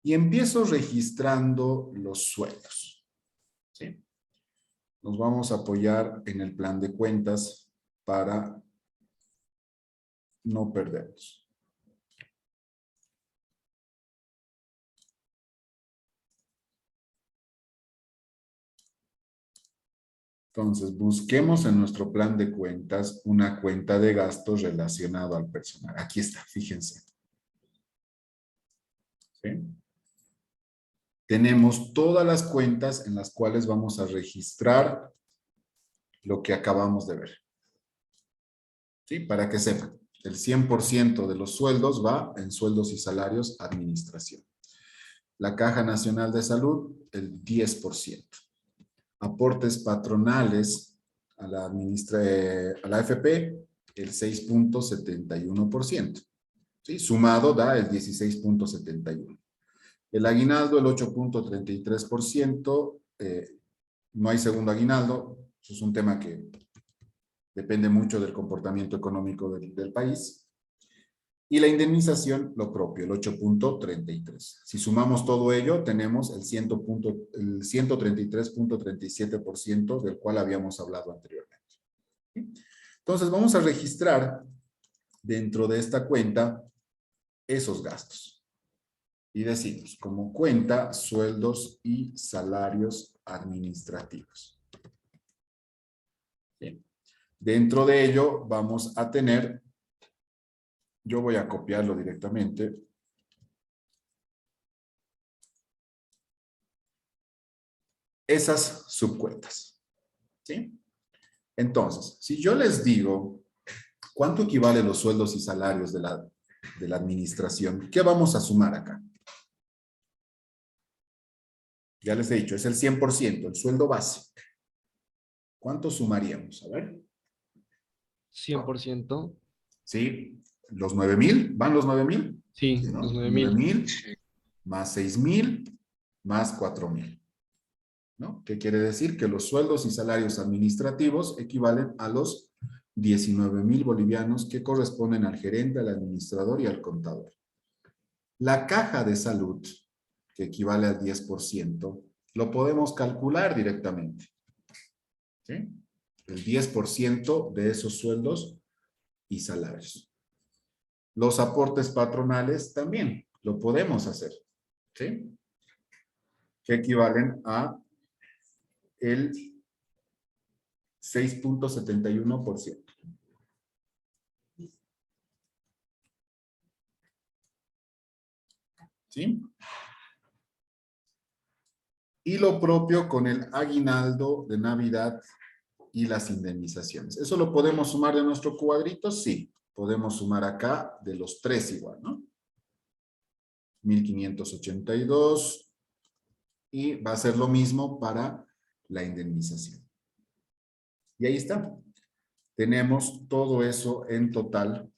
Y empiezo registrando los sueldos. ¿Sí? Nos vamos a apoyar en el plan de cuentas para no perdernos. Entonces, busquemos en nuestro plan de cuentas una cuenta de gastos relacionado al personal. Aquí está, fíjense. ¿Sí? Tenemos todas las cuentas en las cuales vamos a registrar lo que acabamos de ver. ¿Sí? Para que sepan, el 100% de los sueldos va en sueldos y salarios administración. La Caja Nacional de Salud, el 10%. Aportes patronales a la AFP, el 6.71%. ¿Sí? Sumado da el 16.71%. El aguinaldo, el 8.33%. No hay segundo aguinaldo. Eso es un tema que depende mucho del comportamiento económico del país. Y la indemnización, lo propio, el 8.33. Si sumamos todo ello, tenemos el 133.37% del cual habíamos hablado anteriormente. Entonces, vamos a registrar dentro de esta cuenta esos gastos. Y decimos, como cuenta, sueldos y salarios administrativos. Bien. Dentro de ello, vamos a tener... Yo voy a copiarlo directamente. Esas subcuentas. ¿Sí? Entonces, si yo les digo cuánto equivale los sueldos y salarios de la administración, ¿qué vamos a sumar acá? Ya les he dicho, es el 100%, el sueldo base. ¿Cuánto sumaríamos? A ver. 100%. ¿Sí? ¿Los 9,000? ¿Van los 9,000? Sí, ¿Sí, no? los 9,000. 9,000 más 6,000 más 4,000. ¿No? ¿Qué quiere decir? Que los sueldos y salarios administrativos equivalen a los 19,000 bolivianos que corresponden al gerente, al administrador y al contador. La caja de salud, que equivale al 10%, lo podemos calcular directamente. ¿Sí? El 10% de esos sueldos y salarios. Los aportes patronales también lo podemos hacer. ¿Sí? Que equivalen a el 6.71%. ¿Sí? Y lo propio con el aguinaldo de Navidad y las indemnizaciones. ¿Eso lo podemos sumar de nuestro cuadrito? Sí. Podemos sumar acá de los tres igual, ¿no? 1,582. Y va a ser lo mismo para la indemnización. Y ahí está. Tenemos todo eso en total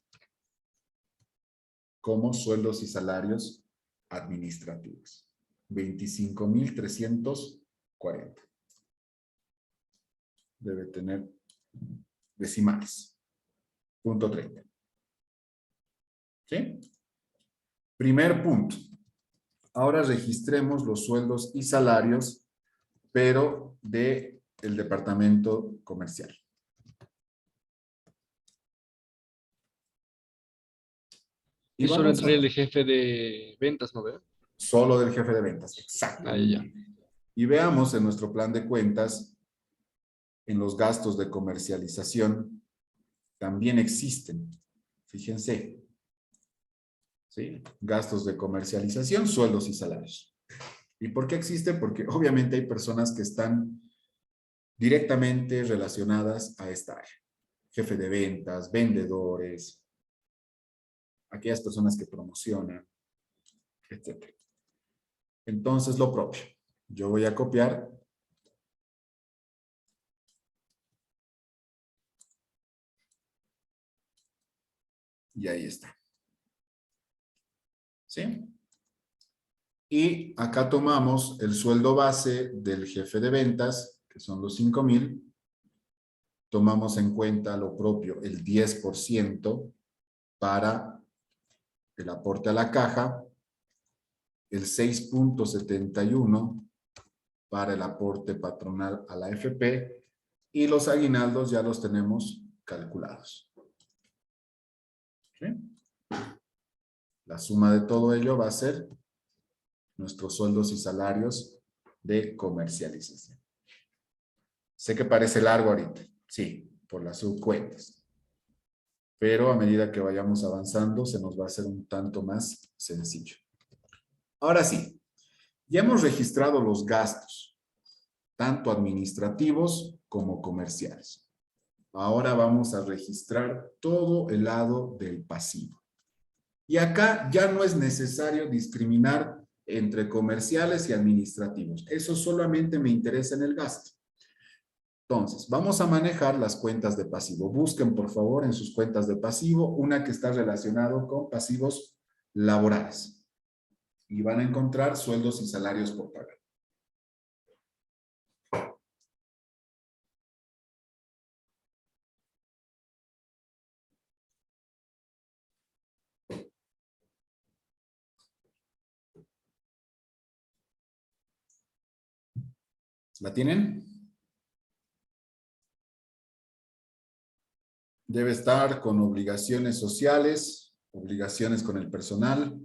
como sueldos y salarios administrativos. 25,340. Debe tener decimales. Punto 30. ¿Sí? Primer punto. Ahora registremos los sueldos y salarios, pero del departamento comercial. Y solo vamos entraría el jefe de ventas, ¿no veo? Solo del jefe de ventas, exacto. Ah, ya. Y veamos en nuestro plan de cuentas, en los gastos de comercialización, también existen. Fíjense. ¿Sí? Gastos de comercialización, sueldos y salarios. ¿Y por qué existen? Porque obviamente hay personas que están directamente relacionadas a esta área. Jefe de ventas, vendedores, aquellas personas que promocionan, etc. Entonces, lo propio. Yo voy a copiar. Y ahí está. ¿Sí? Y acá tomamos el sueldo base del jefe de ventas, que son los 5,000. Tomamos en cuenta lo propio, el 10% para el aporte a la caja, el 6.71 para el aporte patronal a la AFP y los aguinaldos ya los tenemos calculados. ¿Sí? La suma de todo ello va a ser nuestros sueldos y salarios de comercialización. Sé que parece largo ahorita, sí, por las subcuentas. Pero a medida que vayamos avanzando, se nos va a hacer un tanto más sencillo. Ahora sí, ya hemos registrado los gastos, tanto administrativos como comerciales. Ahora vamos a registrar todo el lado del pasivo. Y acá ya no es necesario discriminar entre comerciales y administrativos. Eso solamente me interesa en el gasto. Entonces, vamos a manejar las cuentas de pasivo. Busquen, por favor, en sus cuentas de pasivo una que está relacionada con pasivos laborales. Y van a encontrar sueldos y salarios por pagar. ¿La tienen? Debe estar con obligaciones sociales, obligaciones con el personal.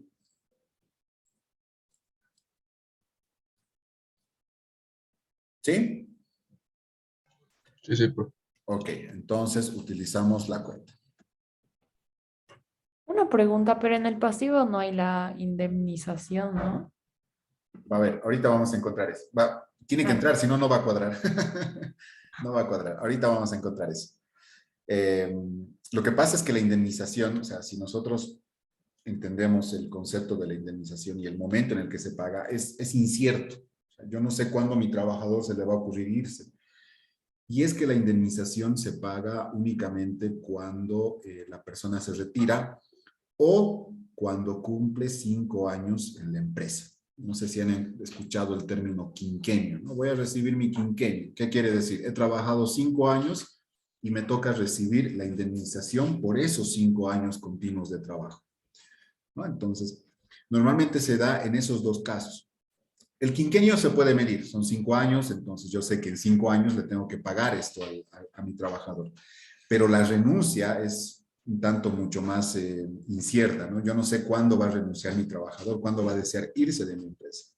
¿Sí? Sí, sí, profe. Ok, entonces utilizamos la cuenta. Una pregunta, pero en el pasivo no hay la indemnización, ¿no? A ver, ahorita vamos a encontrar eso. Tiene que entrar, si no, no va a cuadrar. No va a cuadrar. Ahorita vamos a encontrar eso. Lo que pasa es que la indemnización, o sea, si nosotros entendemos el concepto de la indemnización y el momento en el que se paga, es incierto. O sea, yo no sé cuándo a mi trabajador se le va a ocurrir irse. Y es que la indemnización se paga únicamente cuando la persona se retira o cuando cumple 5 años en la empresa. No sé si han escuchado el término quinquenio, ¿no? Voy a recibir mi quinquenio. ¿Qué quiere decir? He trabajado 5 años y me toca recibir la indemnización por esos 5 años continuos de trabajo, ¿no? Entonces, normalmente se da en esos dos casos. El quinquenio se puede medir, son 5 años, entonces yo sé que en 5 años le tengo que pagar esto a mi trabajador. Pero la renuncia es un tanto mucho más incierta, ¿no? Yo no sé cuándo va a renunciar mi trabajador, cuándo va a desear irse de mi empresa.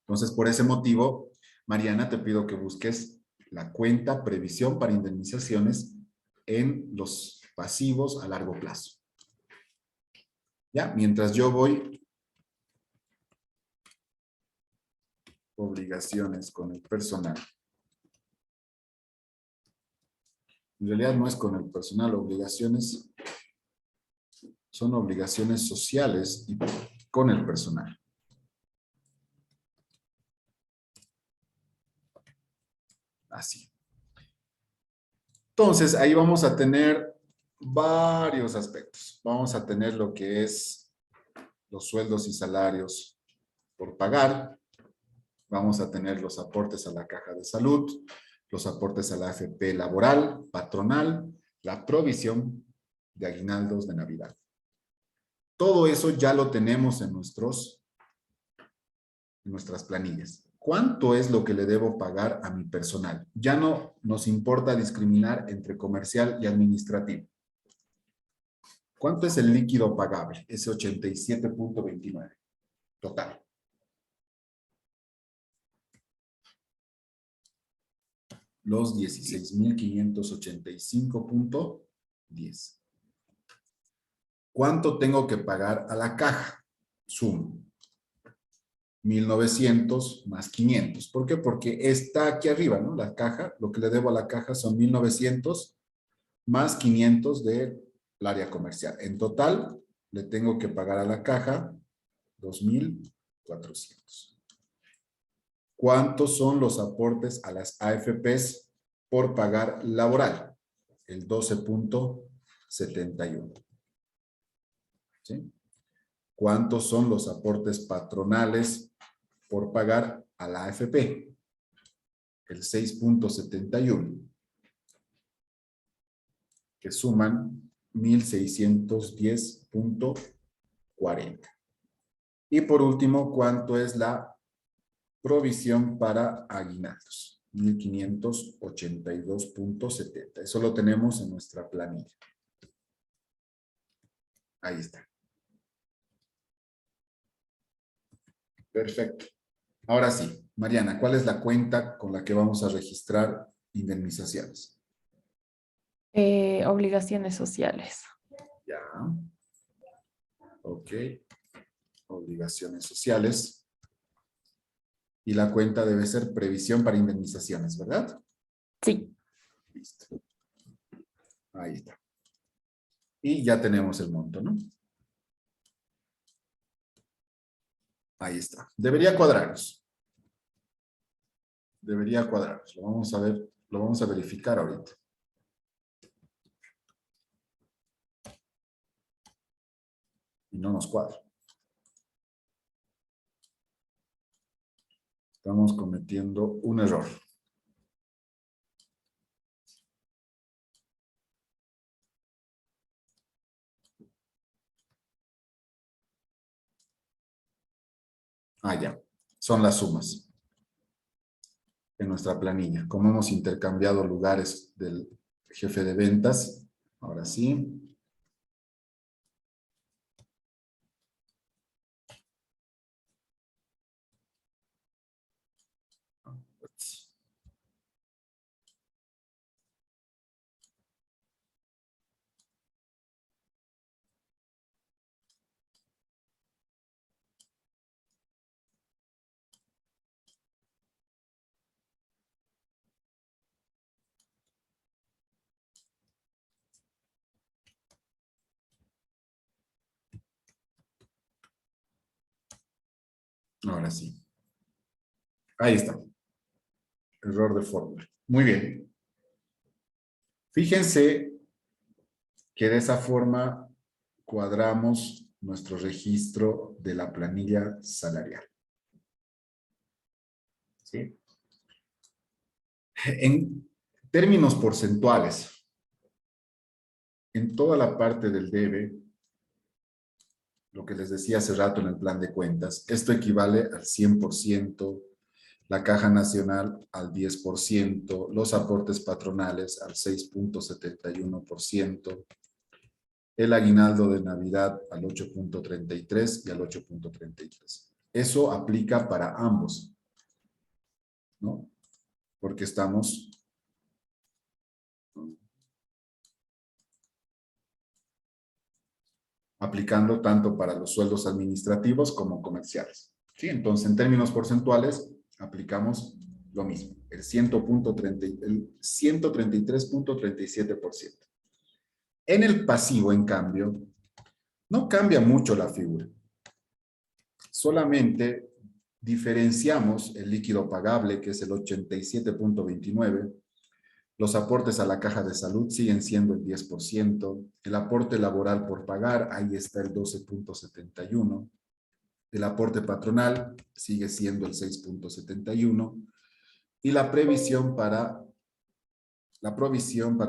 Entonces, por ese motivo, Mariana, te pido que busques la cuenta previsión para indemnizaciones en los pasivos a largo plazo. ¿Ya? Mientras yo voy obligaciones con el personal. En realidad no es con el personal, obligaciones son obligaciones sociales y con el personal. Así. Entonces, ahí vamos a tener varios aspectos. Vamos a tener lo que es los sueldos y salarios por pagar. Vamos a tener los aportes a la caja de salud, los aportes a la AFP laboral, patronal, la provisión de aguinaldos de Navidad. Todo eso ya lo tenemos en nuestras planillas. ¿Cuánto es lo que le debo pagar a mi personal? Ya no nos importa discriminar entre comercial y administrativo. ¿Cuánto es el líquido pagable? Ese 87.29 total. Los 16.585.10. ¿Cuánto tengo que pagar a la caja? Sumo. 1.900 más 500. ¿Por qué? Porque está aquí arriba, ¿no? La caja, lo que le debo a la caja son 1.900 más 500 del área comercial. En total, le tengo que pagar a la caja 2.400. ¿Cuántos son los aportes a las AFPs por pagar laboral? El 12.71. ¿Sí? ¿Cuántos son los aportes patronales por pagar a la AFP? El 6.71. Que suman 1.610.40. Y por último, ¿cuánto es la provisión para aguinaldos? 1.582.70. Eso lo tenemos en nuestra planilla. Ahí está. Perfecto. Ahora sí, Mariana, ¿cuál es la cuenta con la que vamos a registrar indemnizaciones? Obligaciones sociales. Ya. Ok. Obligaciones sociales. Y la cuenta debe ser previsión para indemnizaciones, ¿verdad? Sí. Listo. Ahí está. Y ya tenemos el monto, ¿no? Ahí está. Debería cuadrarnos. Debería cuadrarnos. Lo vamos a ver, lo vamos a verificar ahorita. Y no nos cuadra. Estamos cometiendo un error. Ah, ya. Son las sumas en nuestra planilla. Como hemos intercambiado lugares del jefe de ventas, ahora sí. Ahora sí. Ahí está. Error de fórmula. Muy bien. Fíjense que de esa forma cuadramos nuestro registro de la planilla salarial. ¿Sí? En términos porcentuales, en toda la parte del debe, lo que les decía hace rato en el plan de cuentas, esto equivale al 100%, la Caja Nacional al 10%, los aportes patronales al 6.71%, el aguinaldo de Navidad al 8.33 y al 8.33. Eso aplica para ambos, ¿no? Porque estamos aplicando tanto para los sueldos administrativos como comerciales. ¿Sí? Entonces, en términos porcentuales, aplicamos lo mismo, el 133.37%. En el pasivo, en cambio, no cambia mucho la figura. Solamente diferenciamos el líquido pagable, que es el 87.29%. Los aportes a la caja de salud siguen siendo el 10%. El aporte laboral por pagar, ahí está el 12.71%. El aporte patronal sigue siendo el 6.71%. Y la provisión para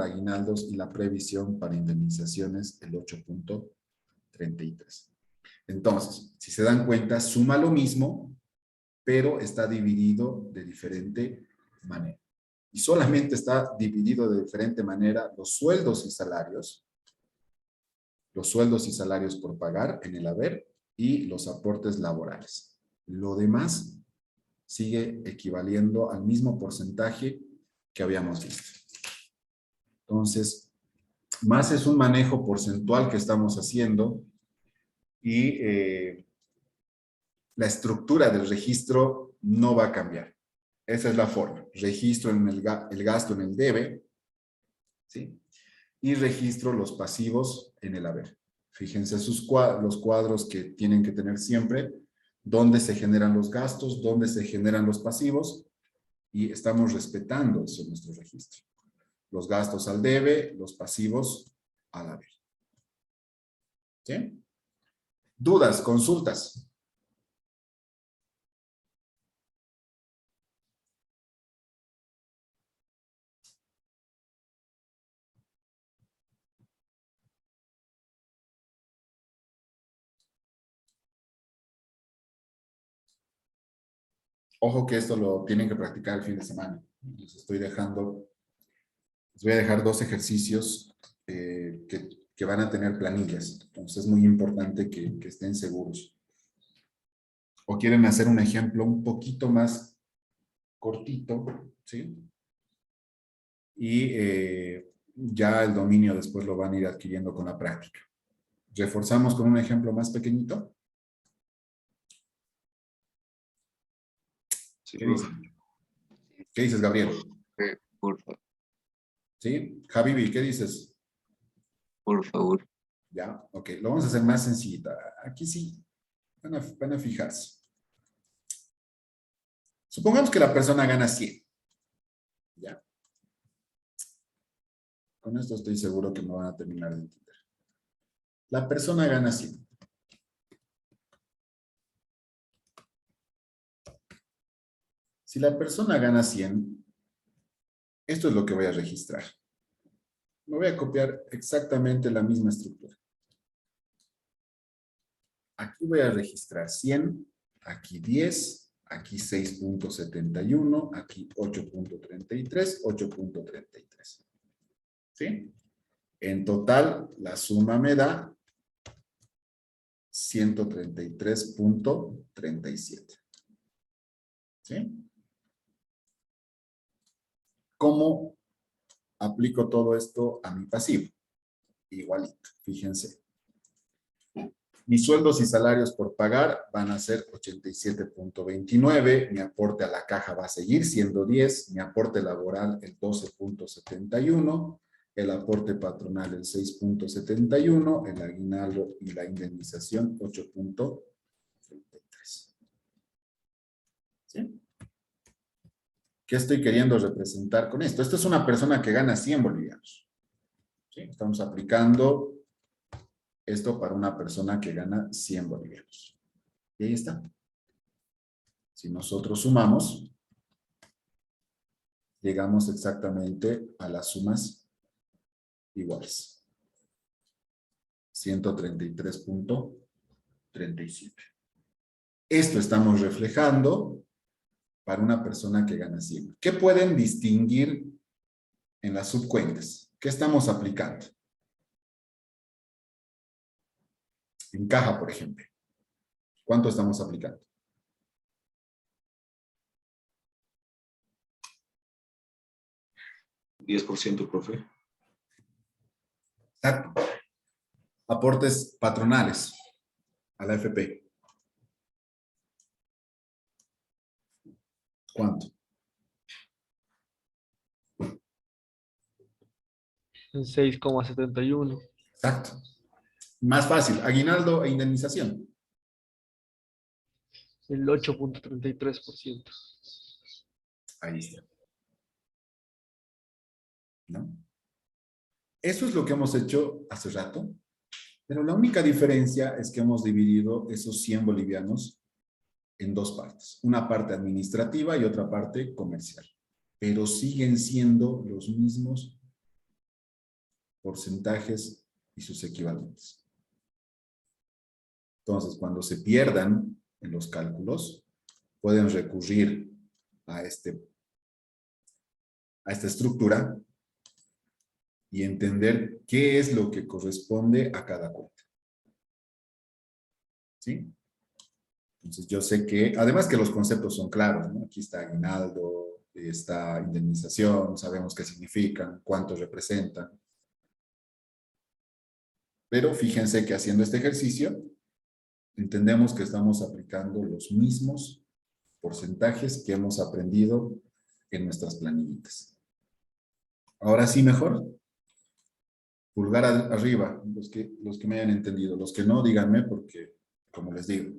aguinaldos y la previsión para indemnizaciones, el 8.33%. Entonces, si se dan cuenta, suma lo mismo, pero está dividido de diferente manera. Y solamente está dividido de diferente manera los sueldos y salarios por pagar en el haber y los aportes laborales. Lo demás sigue equivaliendo al mismo porcentaje que habíamos visto. Entonces, más es un manejo porcentual que estamos haciendo y la estructura del registro no va a cambiar. Esa es la forma. Registro en el gasto en el debe, ¿sí? Y registro los pasivos en el haber. Fíjense los cuadros que tienen que tener siempre, dónde se generan los gastos, dónde se generan los pasivos, y estamos respetando eso en nuestro registro. Los gastos al debe, los pasivos al haber. ¿Sí? ¿Dudas, consultas? Ojo que esto lo tienen que practicar el fin de semana. Les voy a dejar 2 ejercicios que van a tener planillas. Entonces es muy importante que estén seguros. O quieren hacer un ejemplo un poquito más cortito, ¿sí? Y ya el dominio después lo van a ir adquiriendo con la práctica. Reforzamos con un ejemplo más pequeñito. Sí, ¿Qué dices? ¿Qué dices, Gabriel? por favor. ¿Sí? Javibi, ¿qué dices? Por favor. Ya, ok. Lo vamos a hacer más sencillita. Aquí sí van a fijarse. Supongamos que la persona gana 100. Ya. Con esto estoy seguro que me van a terminar de entender. La persona gana 100. Si la persona gana 100, esto es lo que voy a registrar. Me voy a copiar exactamente la misma estructura. Aquí voy a registrar 100, aquí 10, aquí 6.71, aquí 8.33, 8.33. ¿Sí? En total, la suma me da 133.37. ¿Sí? ¿Cómo aplico todo esto a mi pasivo? Igualito, fíjense. Mis sueldos y salarios por pagar van a ser 87.29, mi aporte a la caja va a seguir siendo 10, mi aporte laboral el 12.71, el aporte patronal el 6.71, el aguinaldo y la indemnización 8.33. ¿Sí? ¿Qué estoy queriendo representar con esto? Esto es una persona que gana 100 bolivianos. ¿Sí? Estamos aplicando esto para una persona que gana 100 bolivianos. Y ahí está. Si nosotros sumamos, llegamos exactamente a las sumas iguales. 133.37. Esto estamos reflejando para una persona que gana 100. ¿Qué pueden distinguir en las subcuentas? ¿Qué estamos aplicando? En caja, por ejemplo. ¿Cuánto estamos aplicando? ¿10%, profe? Exacto. Aportes patronales a la AFP. ¿Cuánto? En 6,71. Exacto. Más fácil, aguinaldo e indemnización. El 8,33%. Ahí está. ¿No? Eso es lo que hemos hecho hace rato, pero la única diferencia es que hemos dividido esos 100 bolivianos en 2 partes. Una parte administrativa y otra parte comercial. Pero siguen siendo los mismos porcentajes y sus equivalentes. Entonces, cuando se pierdan en los cálculos, pueden recurrir a esta estructura y entender qué es lo que corresponde a cada cuenta. ¿Sí? Entonces, yo sé que, además que los conceptos son claros, ¿no? Aquí está aguinaldo, está indemnización, sabemos qué significan, cuánto representan. Pero fíjense que haciendo este ejercicio, entendemos que estamos aplicando los mismos porcentajes que hemos aprendido en nuestras planillitas. Ahora sí, mejor. Pulgar arriba, los que me hayan entendido. Los que no, díganme porque, como les digo,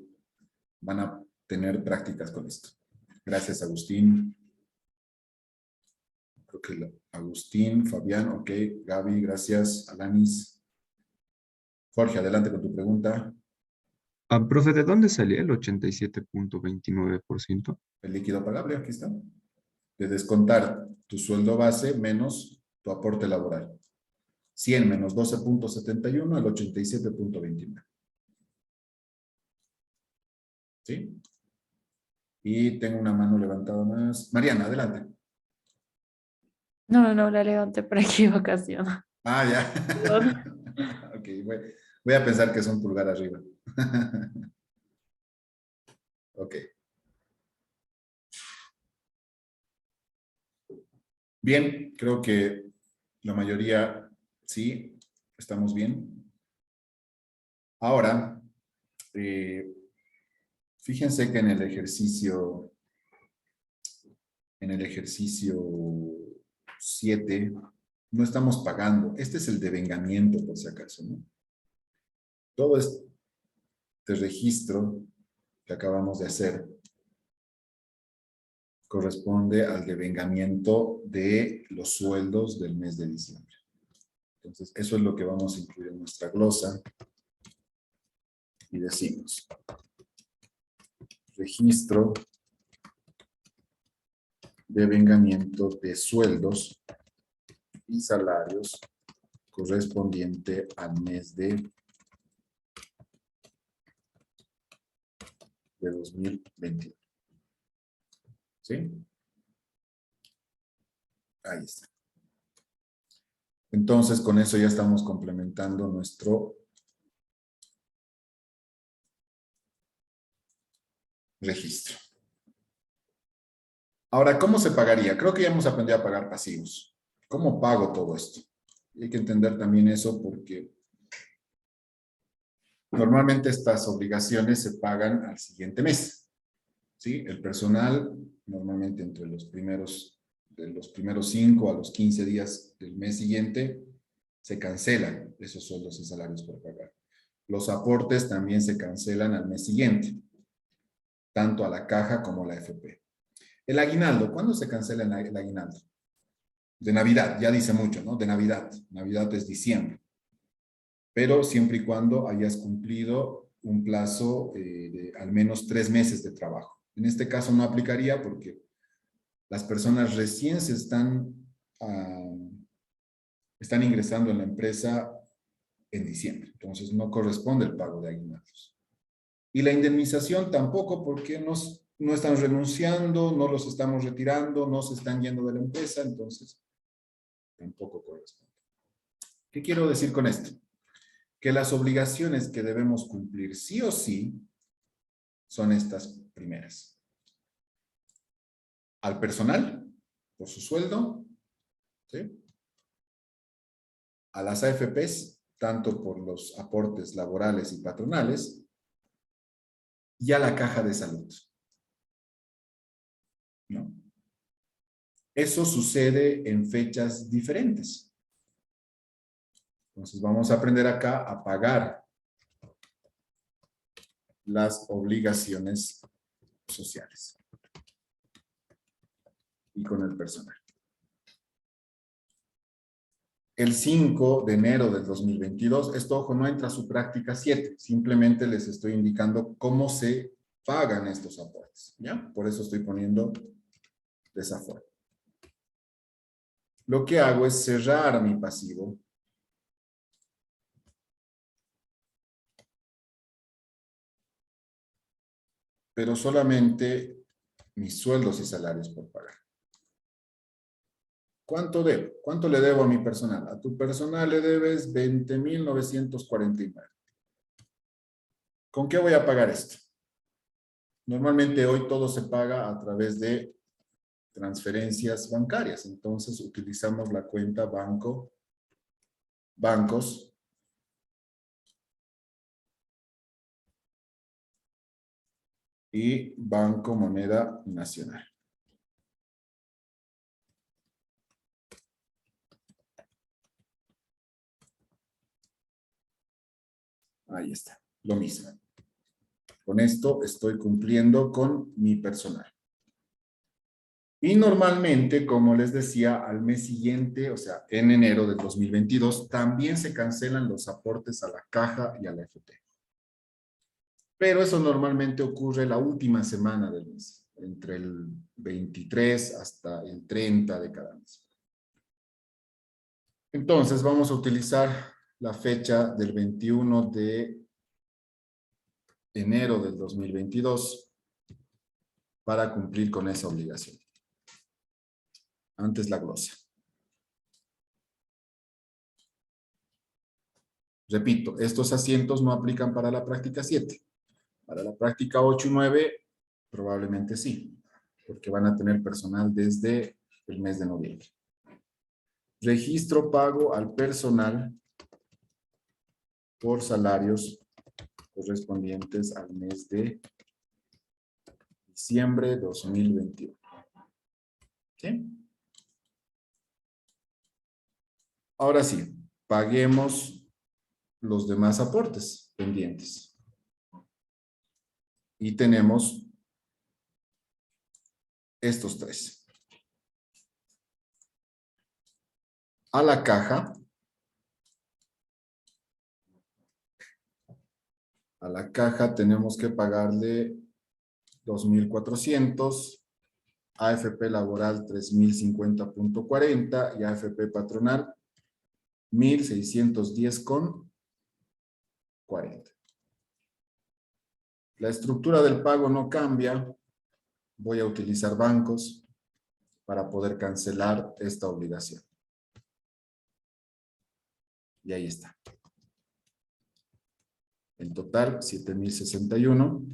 van a tener prácticas con esto. Gracias, Agustín. Creo que Agustín, Fabián, ok. Gaby, gracias. Alanis. Jorge, adelante con tu pregunta. Profe, ¿de dónde salía el 87.29%? El líquido pagable, aquí está. De descontar tu sueldo base menos tu aporte laboral. 100 menos 12.71, el 87.29. ¿Sí? Y tengo una mano levantada más. Mariana, adelante. No, la levanté por equivocación. Ah, ya. Ok, voy a pensar que es un pulgar arriba. Ok. Bien, creo que la mayoría sí, estamos bien. Ahora, fíjense que en el ejercicio 7 no estamos pagando. Este es el devengamiento, por si acaso, ¿no? Todo este registro que acabamos de hacer corresponde al devengamiento de los sueldos del mes de diciembre. Entonces, eso es lo que vamos a incluir en nuestra glosa. Y decimos, registro devengamiento de sueldos y salarios correspondiente al mes de 2021. ¿Sí? Ahí está. Entonces, con eso ya estamos complementando nuestro registro. Ahora, ¿cómo se pagaría? Creo que ya hemos aprendido a pagar pasivos. ¿Cómo pago todo esto? Y hay que entender también eso porque normalmente estas obligaciones se pagan al siguiente mes. ¿Sí? El personal, normalmente entre de los primeros 5 a los 15 días del mes siguiente, se cancelan esos sueldos y salarios por pagar. Los aportes también se cancelan al mes siguiente, tanto a la caja como a la AFP. El aguinaldo, ¿cuándo se cancela el aguinaldo? De Navidad, ya dice mucho, ¿no? De Navidad. Navidad es diciembre. Pero siempre y cuando hayas cumplido un plazo de al menos 3 meses de trabajo. En este caso no aplicaría porque las personas recién están ingresando en la empresa en diciembre. Entonces no corresponde el pago de aguinaldos. Y la indemnización tampoco porque no están renunciando, no los estamos retirando, no se están yendo de la empresa, entonces tampoco corresponde. ¿Qué quiero decir con esto? Que las obligaciones que debemos cumplir sí o sí son estas primeras. Al personal, por su sueldo, ¿sí? A las AFPs, tanto por los aportes laborales y patronales, y a la caja de salud. ¿No? Eso sucede en fechas diferentes. Entonces vamos a aprender acá a pagar las obligaciones sociales. Y con el personal. El 5 de enero del 2022, esto, ojo, no entra a su práctica 7, simplemente les estoy indicando cómo se pagan estos aportes, ¿ya? Por eso estoy poniendo de esa forma. Lo que hago es cerrar mi pasivo. Pero solamente mis sueldos y salarios por pagar. ¿Cuánto debo? ¿Cuánto le debo a mi personal? A tu personal le debes 20.949. ¿Con qué voy a pagar esto? Normalmente hoy todo se paga a través de transferencias bancarias. Entonces utilizamos la cuenta bancos, y Banco Moneda Nacional. Ahí está, lo mismo. Con esto estoy cumpliendo con mi personal. Y normalmente, como les decía, al mes siguiente, o sea, en enero del 2022, también se cancelan los aportes a la caja y a la FP. Pero eso normalmente ocurre la última semana del mes, entre el 23 hasta el 30 de cada mes. Entonces, vamos a utilizar la fecha del 21 de enero del 2022 para cumplir con esa obligación. Antes la glosa. Repito, estos asientos no aplican para la práctica 7. Para la práctica 8 y 9, probablemente sí, porque van a tener personal desde el mes de noviembre. Registro pago al personal por salarios correspondientes al mes de diciembre 2021. ¿Sí? Ahora sí, paguemos los demás aportes pendientes. Y tenemos estos tres. A la caja. A la caja tenemos que pagarle 2,400, AFP laboral 3,050.40 y AFP patronal 1,610,40. La estructura del pago no cambia. Voy a utilizar bancos para poder cancelar esta obligación. Y ahí está. En total, 7,061.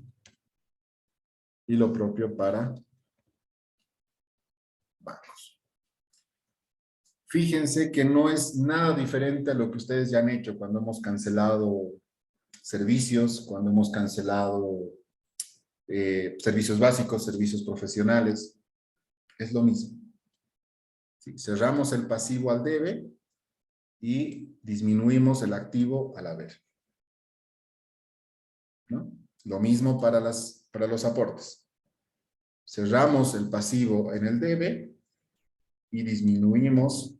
Y lo propio para bancos. Fíjense que no es nada diferente a lo que ustedes ya han hecho cuando hemos cancelado servicios, cuando hemos cancelado servicios básicos, servicios profesionales. Es lo mismo. Sí, cerramos el pasivo al debe y disminuimos el activo al haber. ¿No? Lo mismo para los aportes. Cerramos el pasivo en el debe y disminuimos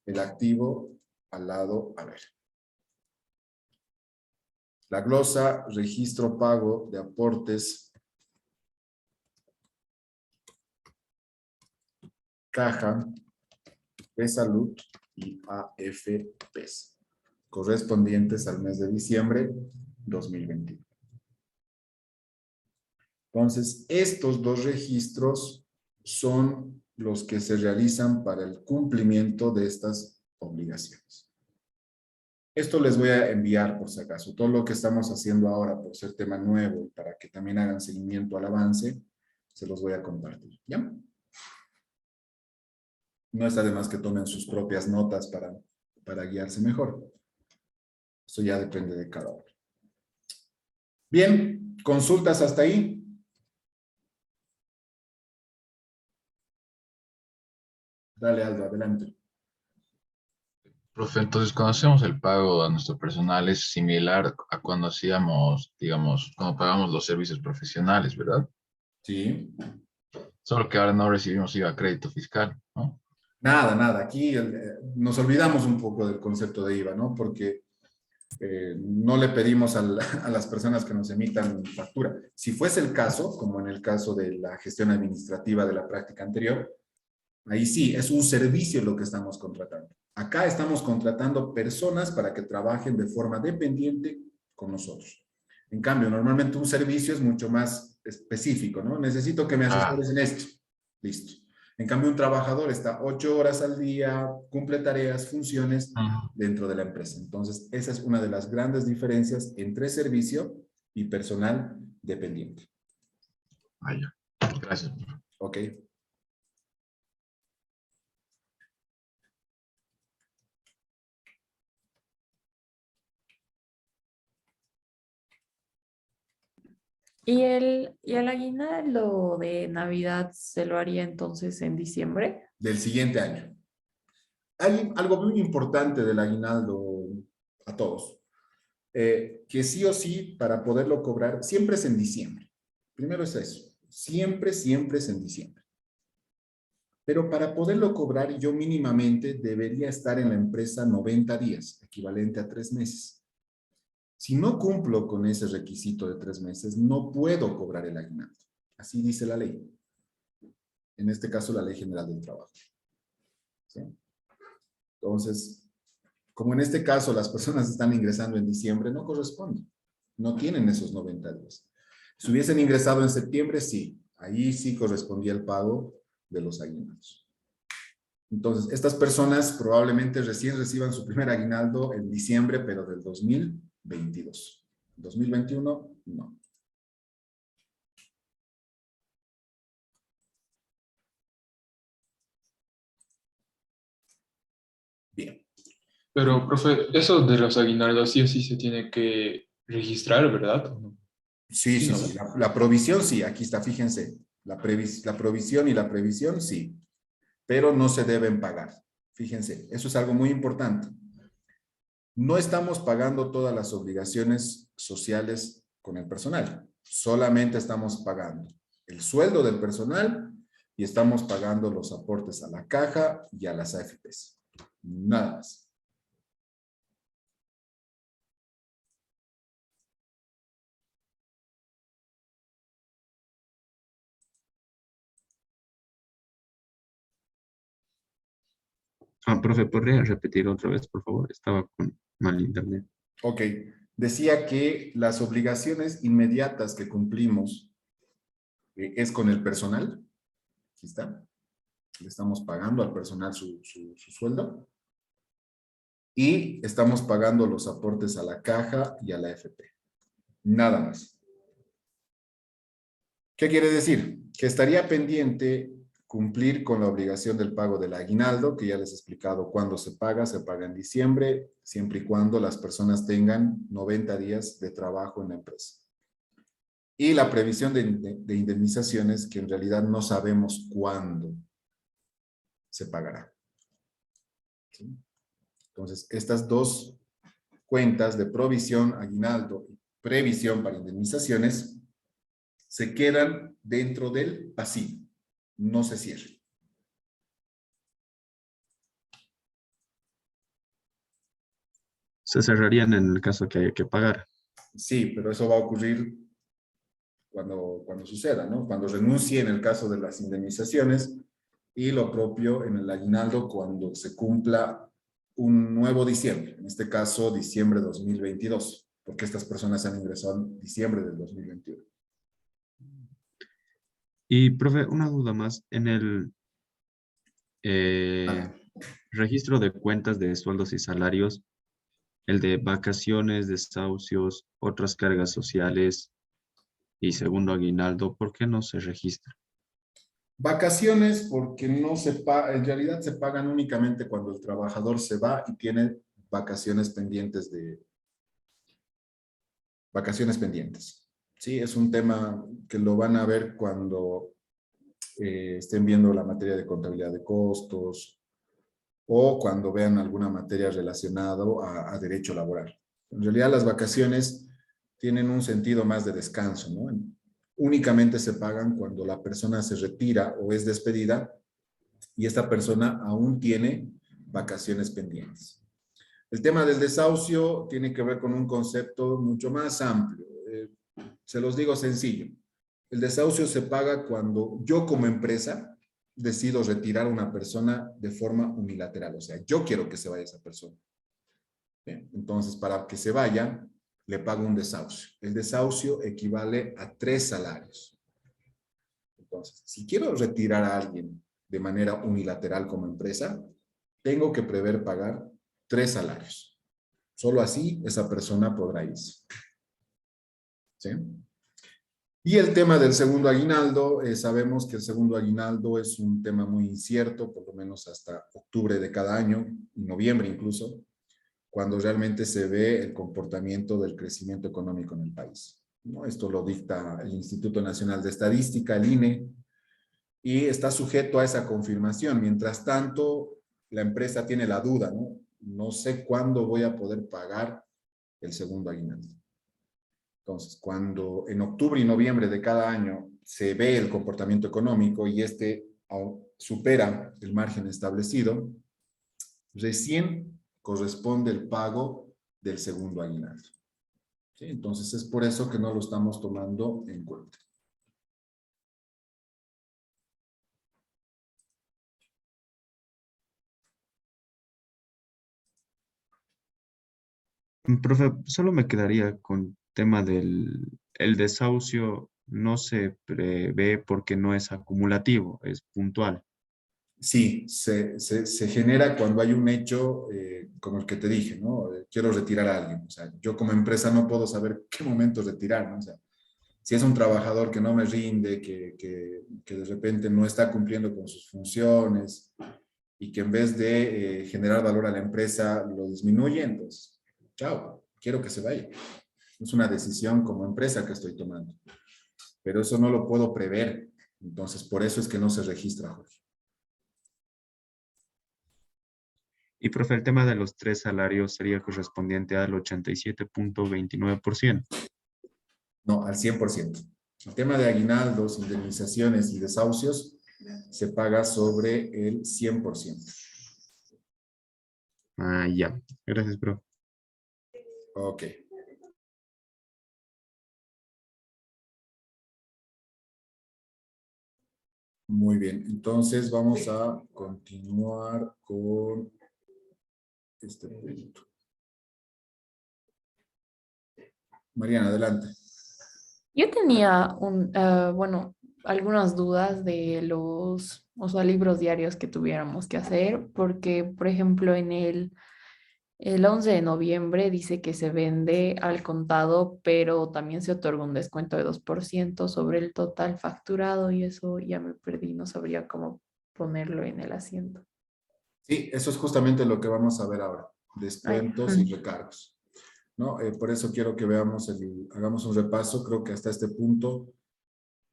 el activo al lado haber. La glosa, registro pago de aportes, caja de salud y AFPs, correspondientes al mes de diciembre 2021. Entonces, estos dos registros son los que se realizan para el cumplimiento de estas obligaciones. Esto les voy a enviar por si acaso. Todo lo que estamos haciendo ahora por ser tema nuevo y para que también hagan seguimiento al avance, se los voy a compartir. ¿Ya? No está de más que tomen sus propias notas para guiarse mejor. Eso ya depende de cada uno. Bien, ¿consultas hasta ahí? Dale, Aldo, adelante. Profe, entonces cuando hacemos el pago a nuestro personal es similar a cuando hacíamos, digamos, cuando pagamos los servicios profesionales, ¿verdad? Sí. Solo que ahora no recibimos IVA crédito fiscal, ¿no? Nada, nada. Aquí nos olvidamos un poco del concepto de IVA, ¿no? Porque no le pedimos a las personas que nos emitan factura. Si fuese el caso, como en el caso de la gestión administrativa de la práctica anterior, ahí sí, es un servicio lo que estamos contratando. Acá estamos contratando personas para que trabajen de forma dependiente con nosotros. En cambio, normalmente un servicio es mucho más específico, ¿no? Necesito que me asesores en esto. Listo. En cambio, un trabajador está 8 horas al día, cumple tareas, funciones dentro de la empresa. Entonces, esa es una de las grandes diferencias entre servicio y personal dependiente. Vaya, gracias. ¿Ok? ¿Y el aguinaldo de Navidad se lo haría entonces en diciembre? del siguiente año. Hay algo muy importante del aguinaldo a todos, que sí o sí, para poderlo cobrar, siempre es en diciembre. Primero es eso, siempre, siempre es en diciembre. Pero para poderlo cobrar, yo mínimamente debería estar en la empresa 90 días, equivalente a 3 meses. Si no cumplo con ese requisito de 3 meses, no puedo cobrar el aguinaldo. Así dice la ley. En este caso, la Ley General del Trabajo. ¿Sí? Entonces, como en este caso las personas están ingresando en diciembre, no corresponde. No tienen esos 90 días. Si hubiesen ingresado en septiembre, sí. Ahí sí correspondía el pago de los aguinaldos. Entonces, estas personas probablemente recién reciban su primer aguinaldo en diciembre, pero del 2022. 2021, no. Bien. Pero, profe, eso de los aguinaldos sí o sí se tiene que registrar, ¿verdad? ¿O no? Sí, sí, ¿no? sí. La provisión, sí. Aquí está, fíjense. La provisión y la previsión, sí. Pero no se deben pagar. Fíjense, eso es algo muy importante. No estamos pagando todas las obligaciones sociales con el personal. Solamente estamos pagando el sueldo del personal y estamos pagando los aportes a la caja y a las AFPs. Nada más. Profe, ¿podría repetir otra vez, por favor? Estaba con mal internet. Ok. Decía que las obligaciones inmediatas que cumplimos es con el personal. Aquí está. Le estamos pagando al personal su sueldo. Y estamos pagando los aportes a la caja y a la AFP. Nada más. ¿Qué quiere decir? Que estaría pendiente cumplir con la obligación del pago del aguinaldo, que ya les he explicado cuándo se paga en diciembre, siempre y cuando las personas tengan 90 días de trabajo en la empresa. Y la previsión de indemnizaciones, que en realidad no sabemos cuándo se pagará. ¿Sí? Entonces, estas dos cuentas de provisión, aguinaldo y previsión para indemnizaciones se quedan dentro del pasivo, no se cierran. Se cerrarían en el caso que haya que pagar. Sí, pero eso va a ocurrir cuando suceda, ¿no? Cuando renuncie en el caso de las indemnizaciones y lo propio en el aguinaldo cuando se cumpla un nuevo diciembre, en este caso diciembre de 2022, porque estas personas han ingresado en diciembre del 2021. Y, profe, una duda más. En el Vale. registro de cuentas de sueldos y salarios, el de vacaciones, desahucios, otras cargas sociales y segundo aguinaldo, ¿por qué no se registra? Vacaciones porque no se paga, en realidad se pagan únicamente cuando el trabajador se va y tiene vacaciones pendientes Sí, es un tema que lo van a ver cuando estén viendo la materia de contabilidad de costos o cuando vean alguna materia relacionada a derecho laboral. En realidad las vacaciones tienen un sentido más de descanso, ¿no? Únicamente se pagan cuando la persona se retira o es despedida y esta persona aún tiene vacaciones pendientes. El tema del desahucio tiene que ver con un concepto mucho más amplio. Se los digo sencillo. El desahucio se paga cuando yo como empresa decido retirar a una persona de forma unilateral. O sea, yo quiero que se vaya esa persona. Bien, entonces, para que se vaya, le pago un desahucio. El desahucio equivale a 3 salarios. Entonces, si quiero retirar a alguien de manera unilateral como empresa, tengo que prever pagar 3 salarios. Solo así esa persona podrá irse. ¿Sí? Y el tema del segundo aguinaldo, sabemos que el segundo aguinaldo es un tema muy incierto, por lo menos hasta octubre de cada año, noviembre incluso, cuando realmente se ve el comportamiento del crecimiento económico en el país. ¿no? Esto lo dicta el Instituto Nacional de Estadística, el INE, y está sujeto a esa confirmación. Mientras tanto, la empresa tiene la duda, ¿no? No sé cuándo voy a poder pagar el segundo aguinaldo. Entonces, cuando en octubre y noviembre de cada año se ve el comportamiento económico y este supera el margen establecido, recién corresponde el pago del segundo aguinaldo. ¿Sí? Entonces, es por eso que no lo estamos tomando en cuenta. Profe, solo me quedaría con tema del el desahucio, no se prevé porque no es acumulativo, es puntual. Sí, se genera cuando hay un hecho como el que te dije, ¿no? Quiero retirar a alguien. O sea, yo como empresa no puedo saber qué momento retirar, ¿no? O sea, si es un trabajador que no me rinde, que de repente no está cumpliendo con sus funciones y que en vez de generar valor a la empresa lo disminuye, entonces, chao, quiero que se vaya. Es una decisión como empresa que estoy tomando. Pero eso no lo puedo prever. Entonces, por eso es que no se registra, Jorge. Y profe, el tema de los 3 salarios sería correspondiente al 87.29%. No, al 100%. El tema de aguinaldos, indemnizaciones y desahucios se paga sobre el 100%. Ah, ya. Gracias, profe. Ok. Muy bien. Entonces vamos a continuar con este punto. Mariana, adelante. Yo tenía bueno, algunas dudas de los, o sea, libros diarios que tuviéramos que hacer, porque, por ejemplo, el 11 de noviembre dice que se vende al contado, pero también se otorga un descuento de 2% sobre el total facturado y eso ya me perdí, no sabría cómo ponerlo en el asiento. Sí, eso es justamente lo que vamos a ver ahora. Ay, Descuentos y recargos, ¿no? Por eso quiero que hagamos un repaso. Creo que hasta este punto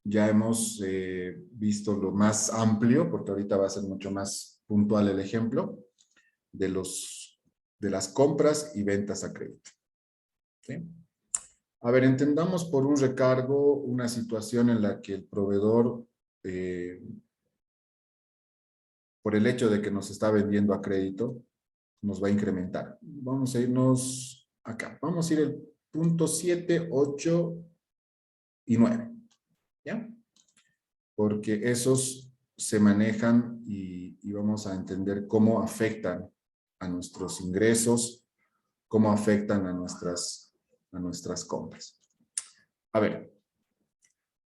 ya hemos visto lo más amplio, porque ahorita va a ser mucho más puntual el ejemplo de las compras y ventas a crédito. ¿Sí? A ver, entendamos por un recargo una situación en la que el proveedor, por el hecho de que nos está vendiendo a crédito, nos va a incrementar. Vamos a irnos acá. Vamos a ir el punto 7, 8 y 9. ¿Ya? Porque esos se manejan y vamos a entender cómo afectan a nuestros ingresos, cómo afectan a nuestras compras. A ver,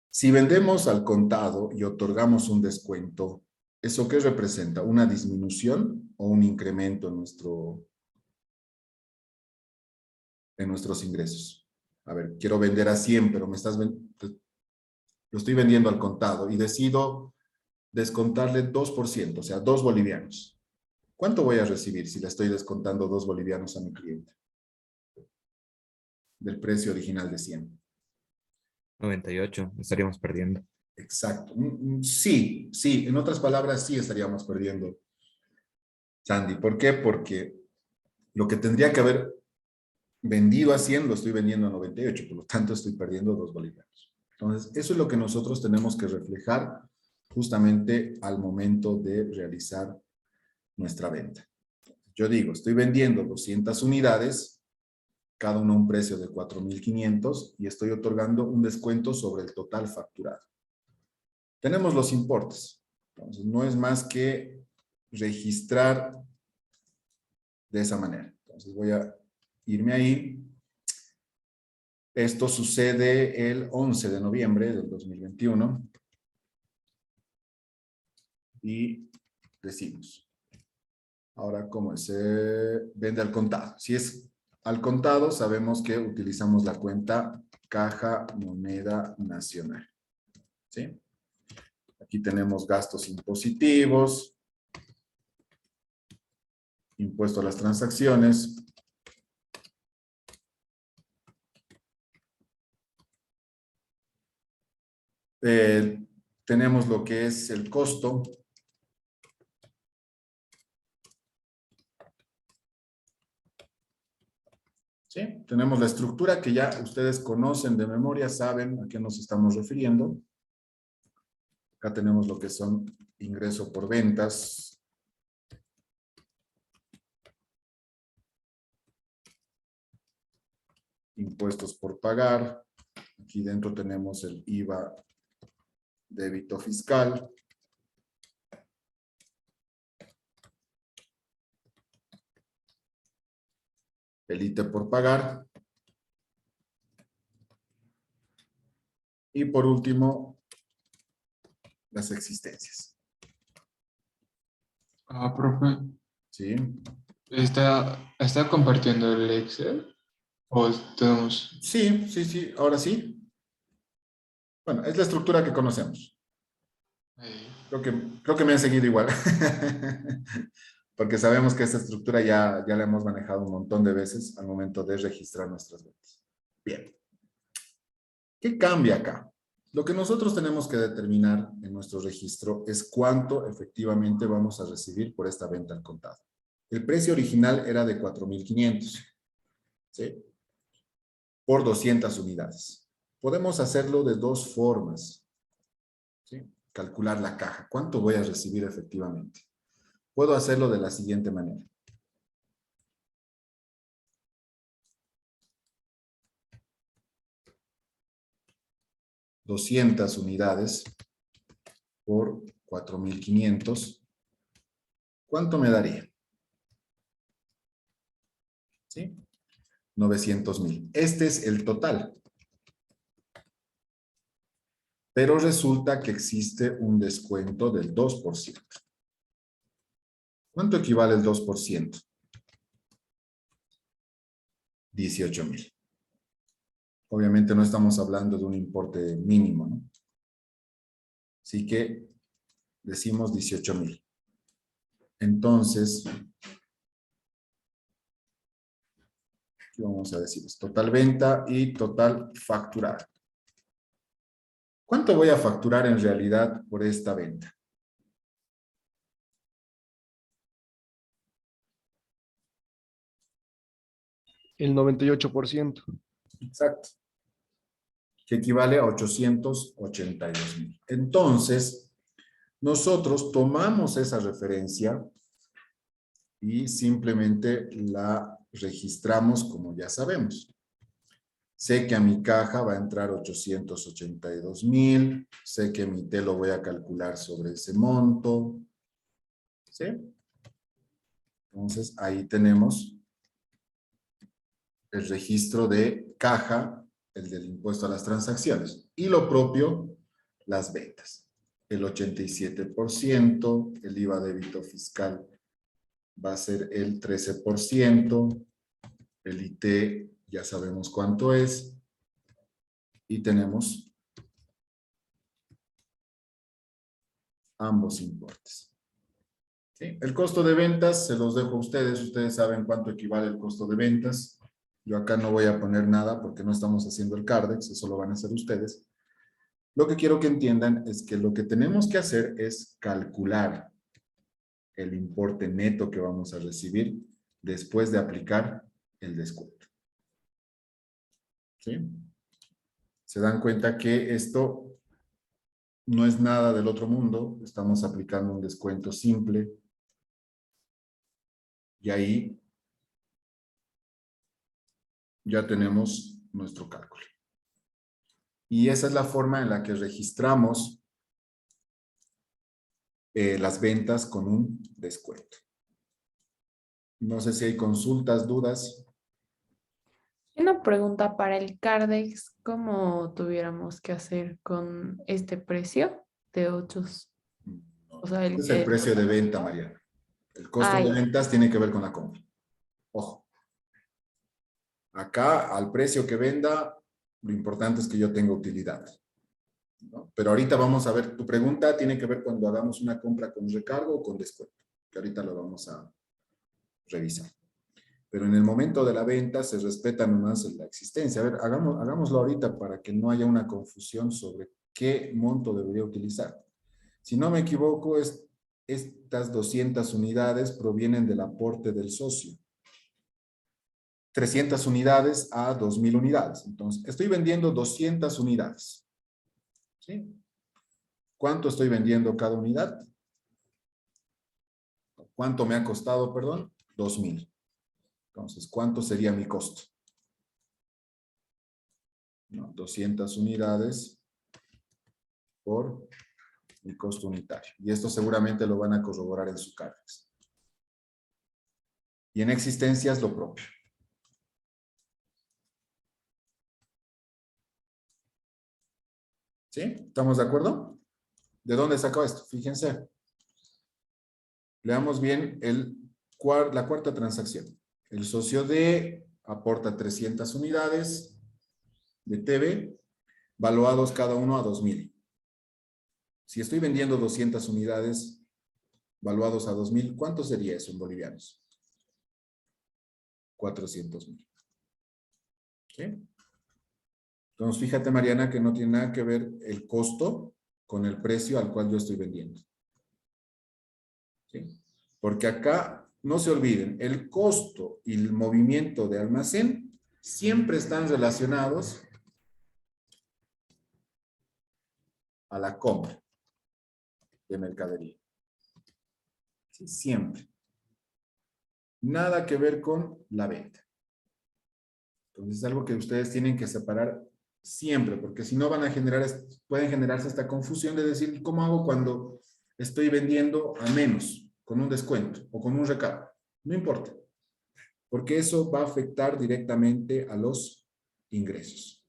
si vendemos al contado y otorgamos un descuento, ¿eso qué representa? ¿Una disminución o un incremento en nuestros ingresos? A ver, quiero vender a 100, pero lo estoy vendiendo al contado y decido descontarle 2%, o sea, 2 bolivianos. ¿Cuánto voy a recibir si le estoy descontando 2 bolivianos a mi cliente? Del precio original de 100. 98, estaríamos perdiendo. Exacto. Sí, sí. En otras palabras, sí estaríamos perdiendo, Sandy. ¿Por qué? Porque lo que tendría que haber vendido a 100 lo estoy vendiendo a 98, por lo tanto estoy perdiendo 2 bolivianos. Entonces, eso es lo que nosotros tenemos que reflejar justamente al momento de realizar nuestra venta. Yo digo, estoy vendiendo 200 unidades, cada uno a un precio de 4.500 y estoy otorgando un descuento sobre el total facturado. Tenemos los importes. Entonces, no es más que registrar de esa manera. Entonces, voy a irme ahí. Esto sucede el 11 de noviembre del 2021. Y decimos. Ahora, ¿cómo es? Se vende al contado. Si es al contado, sabemos que utilizamos la cuenta Caja Moneda Nacional. ¿Sí? Aquí tenemos gastos impositivos, impuesto a las transacciones, Tenemos lo que es el costo. ¿Sí? Tenemos la estructura que ya ustedes conocen de memoria, saben a qué nos estamos refiriendo. Acá tenemos lo que son ingreso por ventas. Impuestos por pagar. Aquí dentro tenemos el IVA, débito fiscal. El ITE por pagar. Y por último, las existencias. Ah, profe, ¿Sí? ¿está compartiendo el Excel? ¿O tenemos? Sí, sí, sí. Ahora sí. Bueno, es la estructura que conocemos. ahí? Creo que me han seguido igual. Porque sabemos que esta estructura ya la hemos manejado un montón de veces al momento de registrar nuestras ventas. Bien. ¿Qué cambia acá? Lo que nosotros tenemos que determinar en nuestro registro es cuánto efectivamente vamos a recibir por esta venta al contado. El precio original era de 4.500, ¿sí? Por 200 unidades. Podemos hacerlo de dos formas, ¿sí? Calcular la caja. ¿Cuánto voy a recibir efectivamente? Puedo hacerlo de la siguiente manera. $200 unidades por 4.500. ¿Cuánto me daría? ¿Sí? 900,000. Este es el total. Pero resulta que existe un descuento del 2%. ¿Cuánto equivale el 2%? 18,000. Obviamente no estamos hablando de un importe mínimo, ¿no? Así que decimos 18,000. Entonces, ¿qué vamos a decir? Total venta y total facturada. ¿Cuánto voy a facturar en realidad por esta venta? El 98%. Exacto. Que equivale a 882,000. Entonces, nosotros tomamos esa referencia y simplemente la registramos como ya sabemos. Sé que a mi caja va a entrar 882,000. Sé que mi T lo voy a calcular sobre ese monto. ¿Sí? Entonces, ahí tenemos el registro de caja, el del impuesto a las transacciones. Y lo propio, las ventas. El 87%, el IVA débito fiscal va a ser el 13%, el IT ya sabemos cuánto es, y tenemos ambos importes. ¿Sí? El costo de ventas se los dejo a ustedes saben cuánto equivale el costo de ventas. Yo acá no voy a poner nada porque no estamos haciendo el Cardex, eso lo van a hacer ustedes. Lo que quiero que entiendan es que lo que tenemos que hacer es calcular el importe neto que vamos a recibir después de aplicar el descuento. ¿Sí? Se dan cuenta que esto no es nada del otro mundo, estamos aplicando un descuento simple y ahí ya tenemos nuestro cálculo. Y esa es la forma en la que registramos las ventas con un descuento. No sé si hay consultas, dudas. Una pregunta para el Cardex, ¿cómo tuviéramos que hacer con este precio de 8? O sea, Es el precio de venta, Mariana. El costo de ventas tiene que ver con la compra. Ojo. Acá, al precio que venda, lo importante es que yo tenga utilidad, ¿no? Pero ahorita vamos a ver, tu pregunta tiene que ver cuando hagamos una compra con recargo o con descuento, que ahorita lo vamos a revisar. Pero en el momento de la venta se respeta nomás la existencia. A ver, hagámoslo ahorita para que no haya una confusión sobre qué monto debería utilizar. Si no me equivoco, estas 200 unidades provienen del aporte del socio. 300 unidades a 2.000 unidades. Entonces, estoy vendiendo 200 unidades. ¿Sí? ¿Cuánto estoy vendiendo cada unidad? ¿Cuánto me ha costado, perdón? 2.000. Entonces, ¿cuánto sería mi costo? No, 200 unidades por mi costo unitario. Y esto seguramente lo van a corroborar en su CARDEX. Y en existencias lo propio. ¿Sí? ¿Estamos de acuerdo? ¿De dónde sacó esto? Fíjense. Leamos bien la cuarta transacción. El socio D aporta 300 unidades de TV, valuados cada uno a 2.000. Si estoy vendiendo 200 unidades valuados a 2.000, ¿cuánto sería eso en bolivianos? 400.000. ¿Sí? Entonces, fíjate, Mariana, que no tiene nada que ver el costo con el precio al cual yo estoy vendiendo. ¿Sí? Porque acá, no se olviden, el costo y el movimiento de almacén siempre están relacionados a la compra de mercadería. ¿Sí? Siempre. Nada que ver con la venta. Entonces es algo que ustedes tienen que separar siempre, porque si no pueden generarse esta confusión de decir, ¿cómo hago cuando estoy vendiendo a menos, con un descuento o con un recargo? No importa, porque eso va a afectar directamente a los ingresos,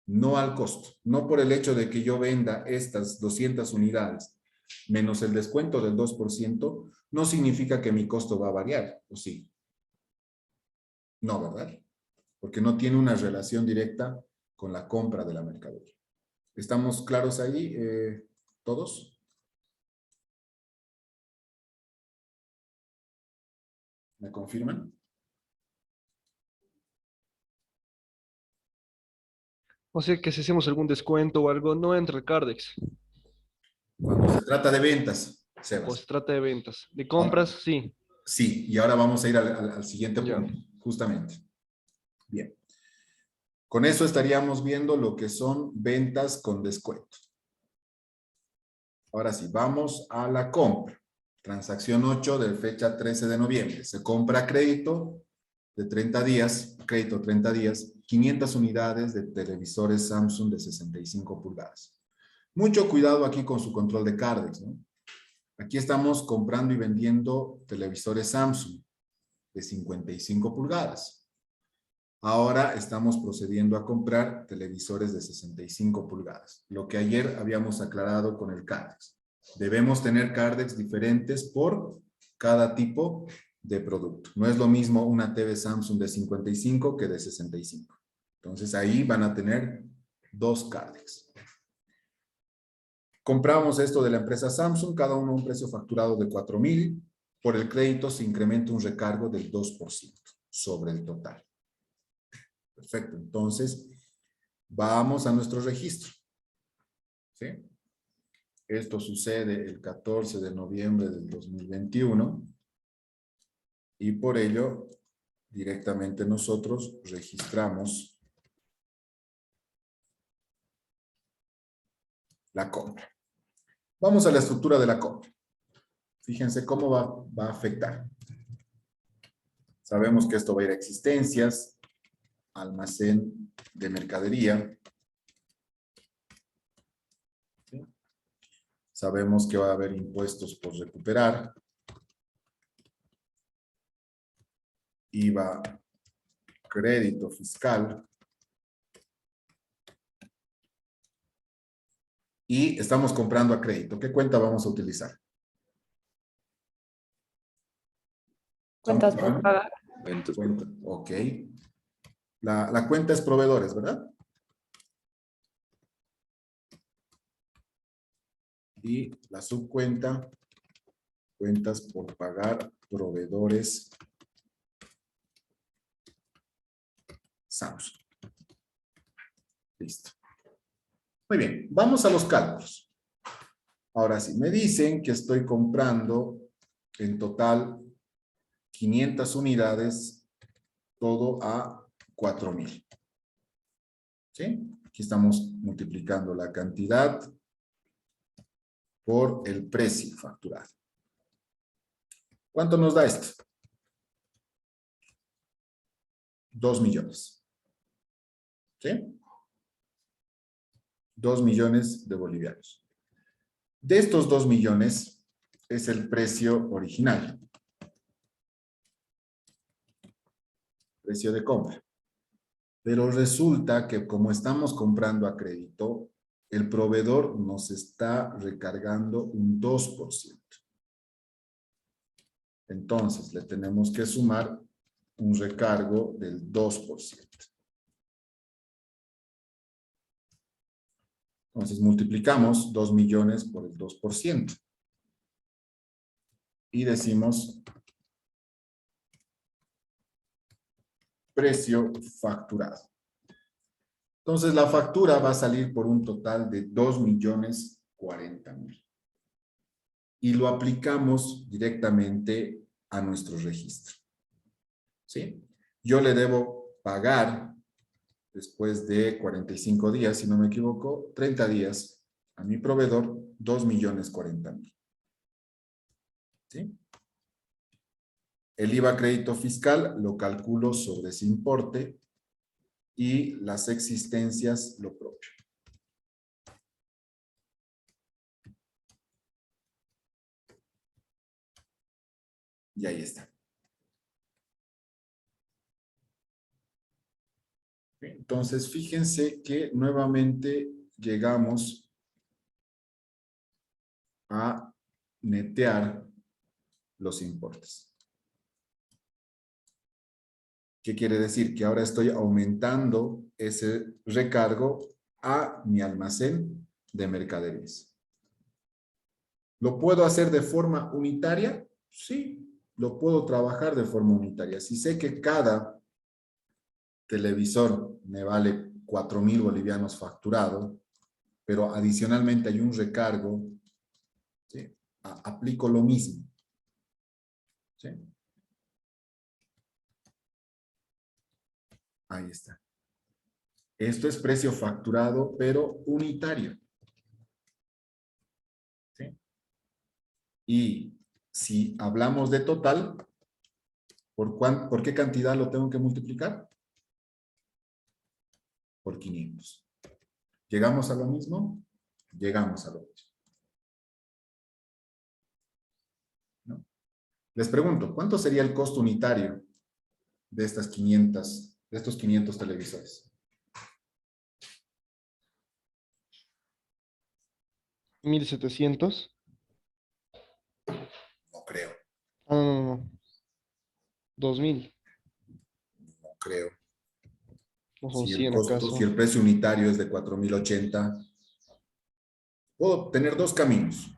no al costo. No por el hecho de que yo venda estas 200 unidades menos el descuento del 2%, no significa que mi costo va a variar, ¿o sí? No, ¿verdad? Porque no tiene una relación directa con la compra de la mercadería. ¿Estamos claros ahí todos? ¿Me confirman? O sea que si hacemos algún descuento o algo, no entra el Cardex. Cuando se trata de ventas, O Sebas. se trata de ventas. De Ahora, compras, sí. sí, y ahora vamos a ir al siguiente Ya. punto, justamente. Bien. Con eso estaríamos viendo lo que son ventas con descuento. Ahora sí, vamos a la compra. Transacción 8 de fecha 13 de noviembre. Se compra crédito de 30 días, crédito 30 días, 500 unidades de televisores Samsung de 65 pulgadas. Mucho cuidado aquí con su control de Cardex, ¿no? Aquí estamos comprando y vendiendo televisores Samsung de 55 pulgadas. Ahora estamos procediendo a comprar televisores de 65 pulgadas, lo que ayer habíamos aclarado con el Cardex. Debemos tener Cardex diferentes por cada tipo de producto. No es lo mismo una TV Samsung de 55 que de 65. Entonces ahí van a tener dos Cardex. Compramos esto de la empresa Samsung, cada uno un precio facturado de 4.000. Por el crédito se incrementa un recargo del 2% sobre el total. Perfecto, entonces vamos a nuestro registro. ¿Sí? Esto sucede el 14 de noviembre del 2021 y por ello directamente nosotros registramos la compra. Vamos a la estructura de la compra. Fíjense cómo va a afectar. Sabemos que esto va a ir a existencias, almacén de mercadería. ¿Sí? Sabemos que va a haber impuestos por recuperar. IVA, crédito fiscal. Y estamos comprando a crédito. ¿Qué cuenta vamos a utilizar? Cuentas por pagar. Ventas. Cuenta, ok. La cuenta es proveedores, ¿verdad? Y la subcuenta, cuentas por pagar, proveedores Samsung. Listo. Muy bien, vamos a los cálculos. Ahora sí, me dicen que estoy comprando en total 500 unidades, todo a 4.000. ¿Sí? Aquí estamos multiplicando la cantidad por el precio facturado. ¿Cuánto nos da esto? 2 millones. ¿Sí? 2 millones de bolivianos. De estos 2 millones es el precio original. Precio de compra. Pero resulta que como estamos comprando a crédito, el proveedor nos está recargando un 2%. Entonces, le tenemos que sumar un recargo del 2%. Entonces, multiplicamos 2 millones por el 2%. Y decimos precio facturado. Entonces, la factura va a salir por un total de 2.040.000. Y lo aplicamos directamente a nuestro registro. ¿Sí? Yo le debo pagar después de 45 días, si no me equivoco, 30 días a mi proveedor, 2.040.000. ¿Sí? El IVA crédito fiscal lo calculo sobre ese importe y las existencias lo propio. Y ahí está. Entonces, fíjense que nuevamente llegamos a netear los importes. ¿Qué quiere decir? Que ahora estoy aumentando ese recargo a mi almacén de mercaderías. ¿Lo puedo hacer de forma unitaria? Sí, lo puedo trabajar de forma unitaria. Si sé que cada televisor me vale 4.000 bolivianos facturado, pero adicionalmente hay un recargo, ¿sí? Aplico lo mismo. ¿Sí? Ahí está. Esto es precio facturado, pero unitario. ¿Sí? Y si hablamos de total, ¿por qué cantidad lo tengo que multiplicar? Por 500. ¿Llegamos a lo mismo? Llegamos a lo mismo. ¿No? Les pregunto, ¿cuánto sería el costo unitario de estos 500 televisores? 1.700. No creo, Ah, no. 2.000. no creo. No son Si el 100 costo, acaso. si el precio unitario es de 4.080, puedo tener dos caminos.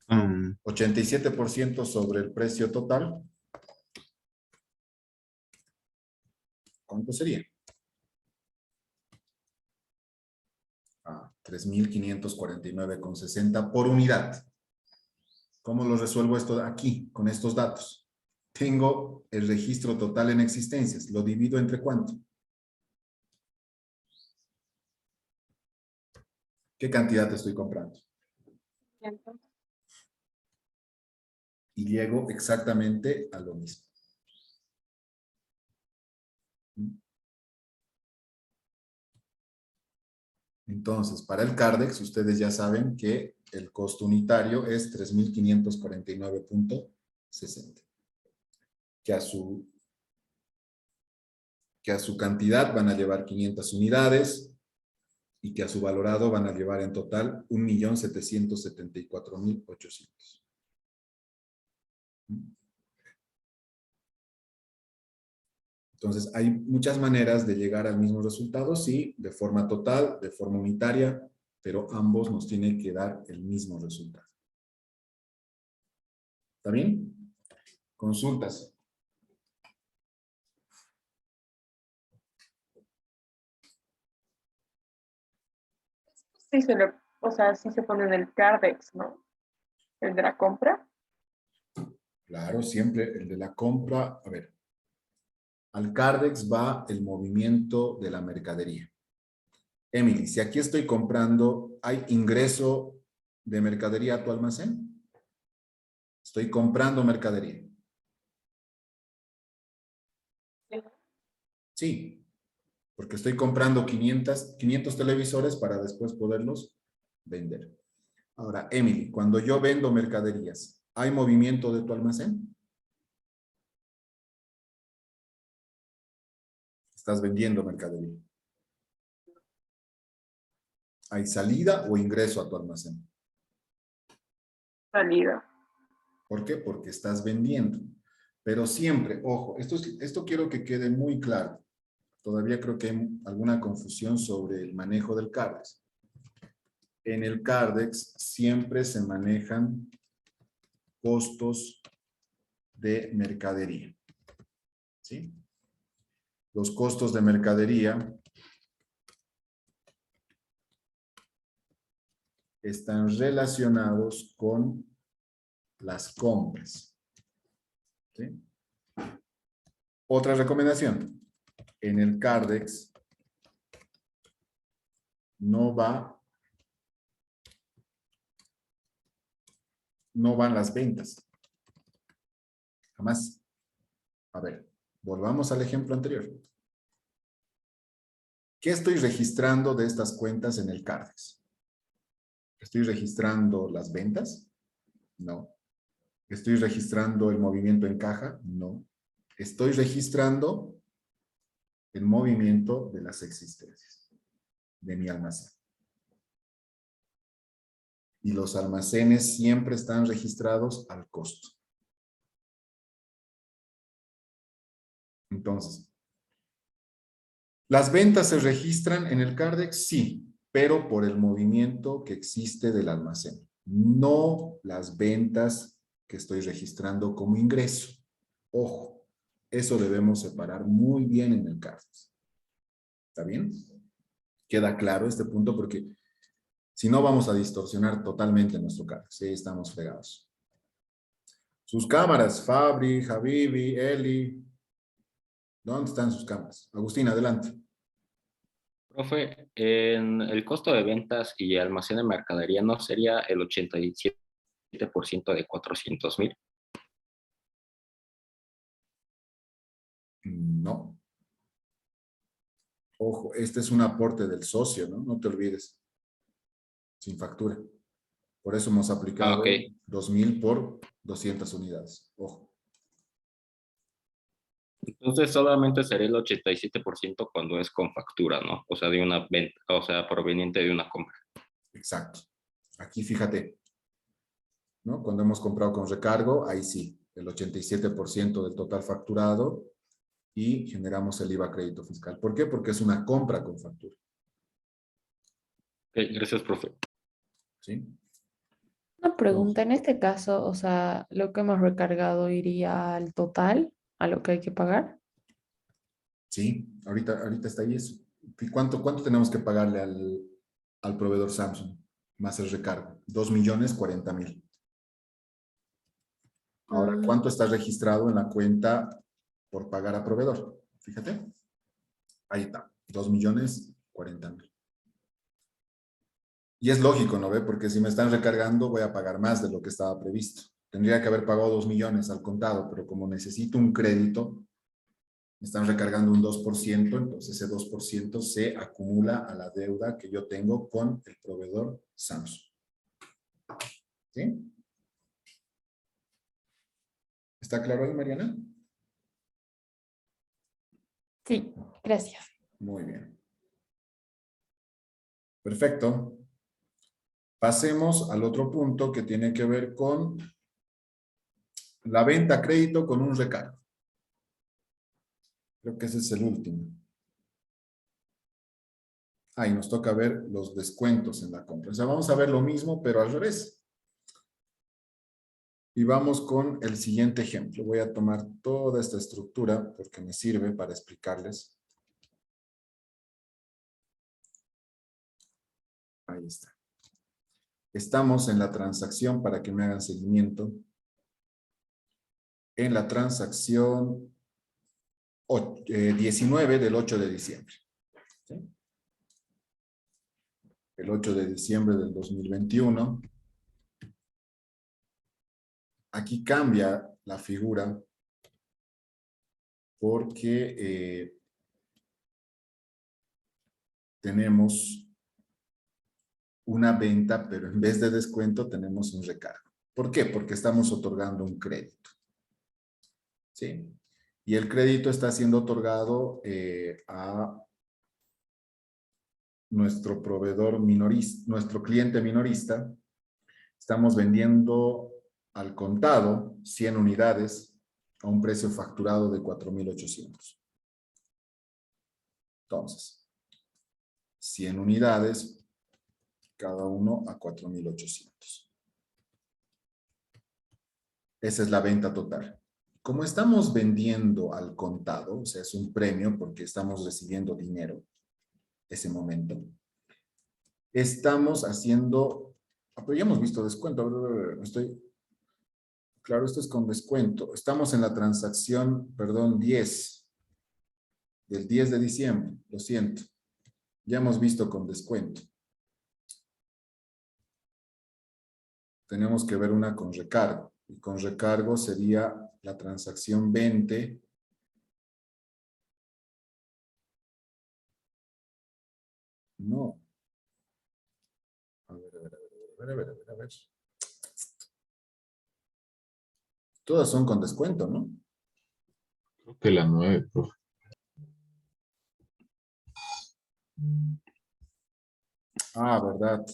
87% sobre el precio total. ¿Cuánto sería? 3.549,60 por unidad. ¿Cómo lo resuelvo esto aquí, con estos datos? Tengo el registro total en existencias. ¿Lo divido entre cuánto? ¿Qué cantidad te estoy comprando? Y llego exactamente a lo mismo. Entonces, para el Cardex, ustedes ya saben que el costo unitario es 3.549,60. Que a su cantidad van a llevar 500 unidades y que a su valorado van a llevar en total 1.774.800. Entonces, hay muchas maneras de llegar al mismo resultado, sí, de forma total, de forma unitaria, pero ambos nos tienen que dar el mismo resultado. ¿Está bien? Consultas. Sí o sea, sí se pone en el Cardex, ¿no? El de la compra. Claro, siempre el de la compra. A ver, al Cardex va el movimiento de la mercadería. Emily, si aquí estoy comprando, ¿hay ingreso de mercadería a tu almacén? Estoy comprando mercadería. Sí, porque estoy comprando 500 televisores para después poderlos vender. Ahora, Emily, cuando yo vendo mercaderías, ¿hay movimiento de tu almacén? Estás vendiendo mercadería. ¿Hay salida o ingreso a tu almacén? Salida. ¿Por qué? Porque estás vendiendo. Pero siempre, ojo, esto quiero que quede muy claro. Todavía creo que hay alguna confusión sobre el manejo del Cardex. En el Cardex siempre se manejan costos de mercadería. ¿Sí? Los costos de mercadería están relacionados con las compras. ¿Sí? Otra recomendación. En el Cardex no van las ventas. Jamás. A ver, volvamos al ejemplo anterior. ¿Qué estoy registrando de estas cuentas en el Cardex? ¿Estoy registrando las ventas? No. ¿Estoy registrando el movimiento en caja? No. Estoy registrando el movimiento de las existencias de mi almacén. Y los almacenes siempre están registrados al costo. Entonces, ¿las ventas se registran en el Cardex? Sí, pero por el movimiento que existe del almacén. No las ventas que estoy registrando como ingreso. Ojo, eso debemos separar muy bien en el Cardex. ¿Está bien? Queda claro este punto porque si no vamos a distorsionar totalmente nuestro Cardex. Sí, estamos fregados. Sus cámaras, Fabri, Habibi, Eli. ¿Dónde están sus cámaras? Agustín, adelante. Profe, en el costo de ventas y almacén de mercadería, ¿no sería el 87% de 400,000? No. Ojo, este es un aporte del socio, ¿no? No te olvides. Sin factura. Por eso hemos aplicado Ok. 2,000 por 200 unidades. Ojo. Entonces solamente sería el 87% cuando es con factura, ¿no? O sea, de una venta, o sea, proveniente de una compra. Exacto. Aquí fíjate, ¿no? Cuando hemos comprado con recargo, ahí sí, el 87% del total facturado y generamos el IVA crédito fiscal. ¿Por qué? Porque es una compra con factura. Ok, gracias, profe. ¿Sí? Una pregunta, en este caso, o sea, lo que hemos recargado iría al total, a lo que hay que pagar. Sí, ahorita está ahí eso. ¿Y cuánto tenemos que pagarle al proveedor Samsung? Más el recargo. 2,040,000. Ahora, Mm, ¿cuánto está registrado en la cuenta por pagar a proveedor? Fíjate. Ahí está. 2,040,000. Y es lógico, ¿no ve? Porque si me están recargando, voy a pagar más de lo que estaba previsto. Tendría que haber pagado 2 millones al contado, pero como necesito un crédito, me están recargando un 2%, entonces ese 2% se acumula a la deuda que yo tengo con el proveedor Samsung. ¿Sí? ¿Está claro ahí, Mariana? sí, gracias. Muy bien. Perfecto. Pasemos al otro punto que tiene que ver con la venta a crédito con un recargo. Creo que ese es el último. Ahí nos toca ver los descuentos en la compra. O sea, vamos a ver lo mismo, pero al revés. Y vamos con el siguiente ejemplo. Voy a tomar toda esta estructura porque me sirve para explicarles. Ahí está. Estamos en la transacción, para que me hagan seguimiento, en la transacción 19 del 8 de diciembre. ¿Sí? El 8 de diciembre del 2021. Aquí cambia la figura porque tenemos una venta, pero en vez de descuento tenemos un recargo. ¿Por qué? Porque estamos otorgando un crédito. ¿Sí? Y el crédito está siendo otorgado a nuestro proveedor minorista, nuestro cliente minorista. Estamos vendiendo al contado 100 unidades a un precio facturado de 4.800. Entonces, 100 unidades, cada uno a 4.800. Esa es la venta total. Como estamos vendiendo al contado, o sea, es un premio porque estamos recibiendo dinero ese momento, estamos haciendo, pero ya hemos visto descuento, claro, esto es con descuento. Estamos en la transacción, perdón, 10, del 10 de diciembre, lo siento. Ya hemos visto con descuento. Tenemos que ver una con recargo. Y con recargo sería la transacción 20. No. A ver. Todas son con descuento, ¿no? Creo que la 9, profe. Ah, verdad.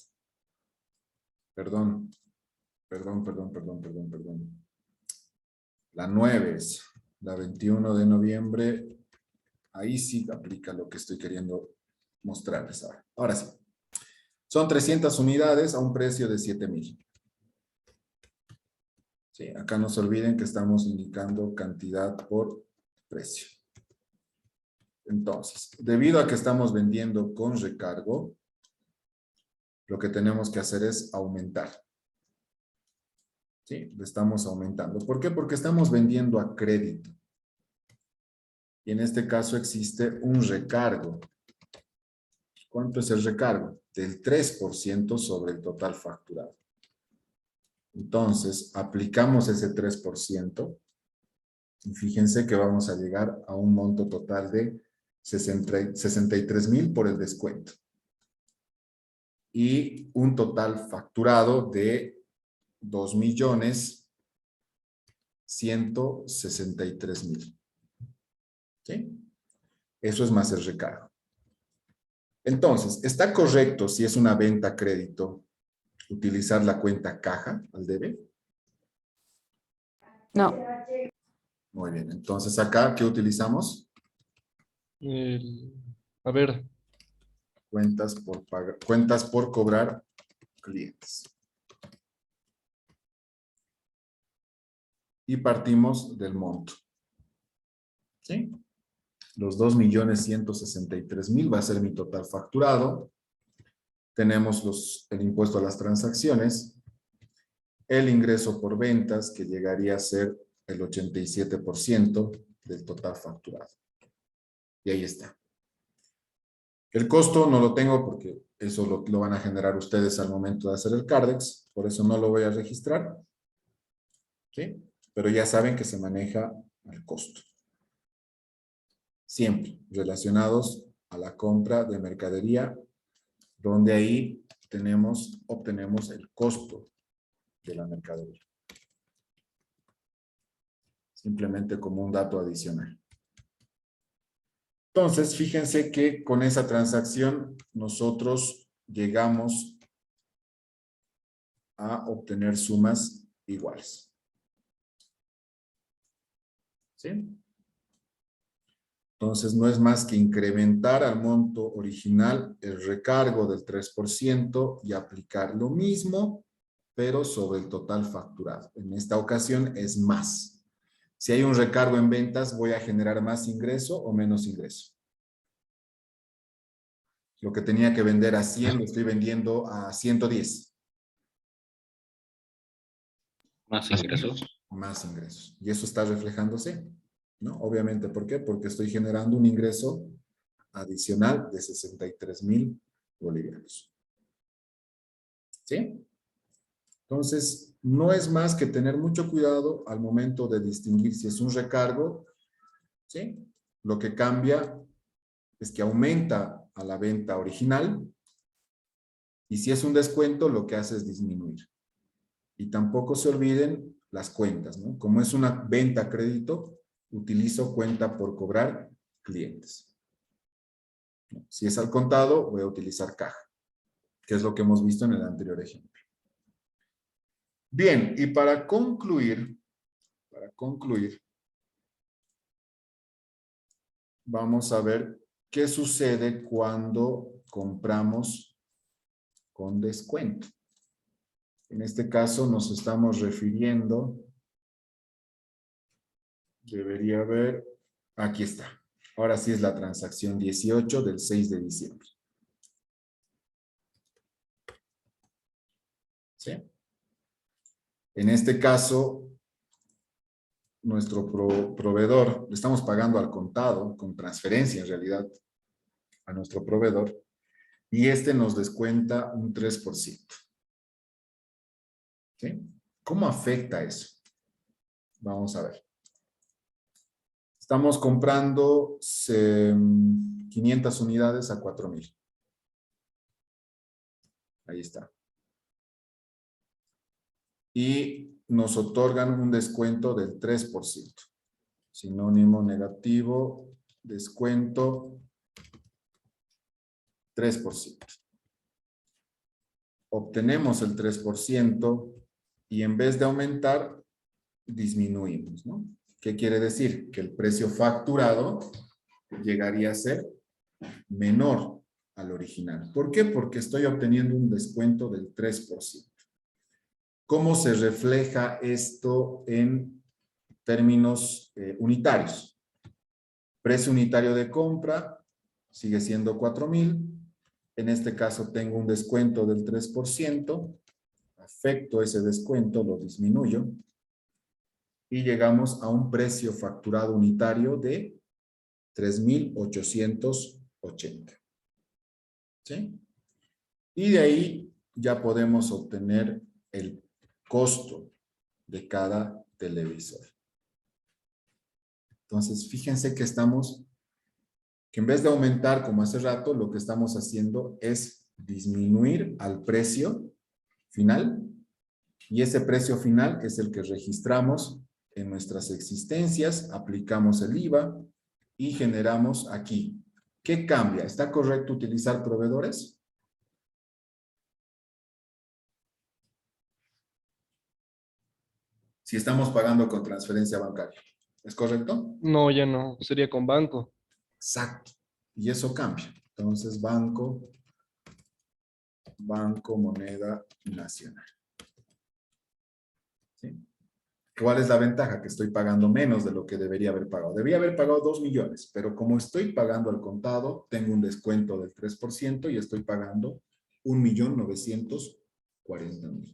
Perdón. La 9 es la 21 de noviembre. Ahí sí aplica lo que estoy queriendo mostrarles ahora. Ahora sí. Son 300 unidades a un precio de 7.000. Sí, acá no se olviden que estamos indicando cantidad por precio. Entonces, debido a que estamos vendiendo con recargo, lo que tenemos que hacer es aumentar. Sí, lo estamos aumentando. ¿Por qué? Porque estamos vendiendo a crédito. Y en este caso existe un recargo. ¿Cuánto es el recargo? Del 3% sobre el total facturado. Entonces, aplicamos ese 3%. Y fíjense que vamos a llegar a un monto total de 63.000 por el descuento. Y un total facturado de 2.163.000. ¿Sí? Eso es más el recargo. Entonces, ¿está correcto si es una venta a crédito utilizar la cuenta caja al debe? No. Muy bien. Entonces, acá, ¿qué utilizamos? A ver, Cuentas por cobrar clientes. Y partimos del monto. ¿Sí? Los 2.163.000 va a ser mi total facturado. Tenemos el impuesto a las transacciones, el ingreso por ventas, que llegaría a ser el 87% del total facturado. Y ahí está. El costo no lo tengo porque eso lo van a generar ustedes al momento de hacer el Cardex, por eso no lo voy a registrar. ¿Sí? Pero ya saben que se maneja el costo. Siempre relacionados a la compra de mercadería, donde ahí obtenemos el costo de la mercadería. Simplemente como un dato adicional. Entonces, fíjense que con esa transacción nosotros llegamos a obtener sumas iguales. ¿Sí? Entonces, no es más que incrementar al monto original el recargo del 3% y aplicar lo mismo, pero sobre el total facturado. En esta ocasión es más. Si hay un recargo en ventas, ¿voy a generar más ingreso o menos ingreso? Lo que tenía que vender a 100 lo estoy vendiendo a 110. Más ingresos. Más ingresos. Y eso está reflejándose, ¿no? Obviamente, ¿por qué? Porque estoy generando un ingreso adicional de 63,000 bolivianos. ¿Sí? Entonces, no es más que tener mucho cuidado al momento de distinguir si es un recargo, ¿sí? Lo que cambia es que aumenta a la venta original, y si es un descuento, lo que hace es disminuir. Y tampoco se olviden las cuentas, ¿no? Como es una venta a crédito, utilizo cuenta por cobrar clientes. Si es al contado, voy a utilizar caja, que es lo que hemos visto en el anterior ejemplo. Bien, y para concluir, vamos a ver qué sucede cuando compramos con descuento. En este caso nos estamos refiriendo, debería haber, aquí está. Ahora sí es la transacción 18 del 6 de diciembre. ¿Sí? En este caso, nuestro proveedor, le estamos pagando al contado, con transferencia en realidad, a nuestro proveedor, y este nos descuenta un 3%. ¿Sí? ¿Cómo afecta eso? Vamos a ver. Estamos comprando 500 unidades a 4,000. Ahí está. Y nos otorgan un descuento del 3%. Sinónimo negativo, descuento 3%. Obtenemos el 3% y en vez de aumentar, disminuimos, ¿no? ¿Qué quiere decir? Que el precio facturado llegaría a ser menor al original. ¿Por qué? Porque estoy obteniendo un descuento del 3%. ¿Cómo se refleja esto en términos unitarios? Precio unitario de compra sigue siendo 4,000. En este caso tengo un descuento del 3%. Afecto ese descuento, lo disminuyo. Y llegamos a un precio facturado unitario de 3,880. ¿Sí? Y de ahí ya podemos obtener el costo de cada televisor. Entonces, fíjense que en vez de aumentar como hace rato, lo que estamos haciendo es disminuir al precio final, y ese precio final es el que registramos en nuestras existencias, aplicamos el IVA y generamos aquí. ¿Qué cambia? ¿Está correcto utilizar proveedores? Si estamos pagando con transferencia bancaria. ¿Es correcto? No, ya no, sería con banco. Exacto. Y eso cambia. Entonces, banco, moneda nacional. ¿Sí? ¿Cuál es la ventaja? Que estoy pagando menos de lo que debería haber pagado. Debería haber pagado 2 millones, pero como estoy pagando al contado, tengo un descuento del 3% y estoy pagando 1,940,000.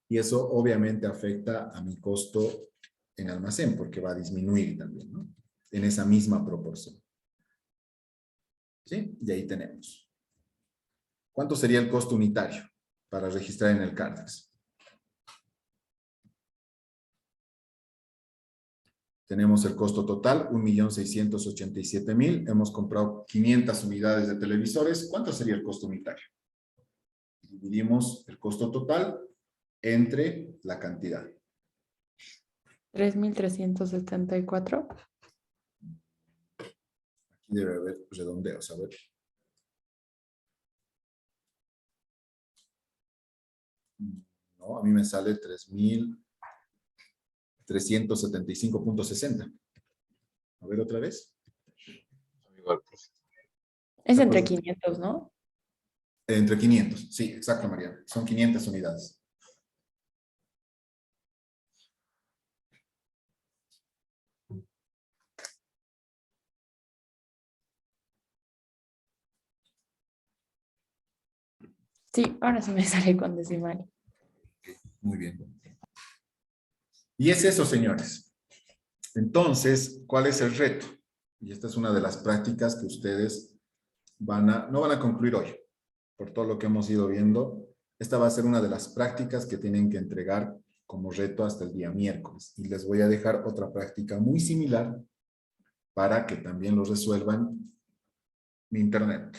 Y eso obviamente afecta a mi costo en almacén, porque va a disminuir también, ¿no? En esa misma proporción. ¿Sí? Y ahí tenemos. ¿Cuánto sería el costo unitario para registrar en el Cardex? Tenemos el costo total, 1,687,000. Hemos comprado 500 unidades de televisores. ¿Cuánto sería el costo unitario? Dividimos el costo total entre la cantidad. 3,374. Aquí debe haber redondeos, a ver. No, a mí me sale 3,375,60. A ver otra vez. Igual, profe. Es entre 500, ¿no? Entre 500, sí, exacto, María. Son 500 unidades. Sí, ahora sí me sale con decimal. Muy bien. Y es eso, señores. Entonces, ¿cuál es el reto? Y esta es una de las prácticas que ustedes no van a concluir hoy, por todo lo que hemos ido viendo. Esta va a ser una de las prácticas que tienen que entregar como reto hasta el día miércoles. Y les voy a dejar otra práctica muy similar para que también lo resuelvan en internet.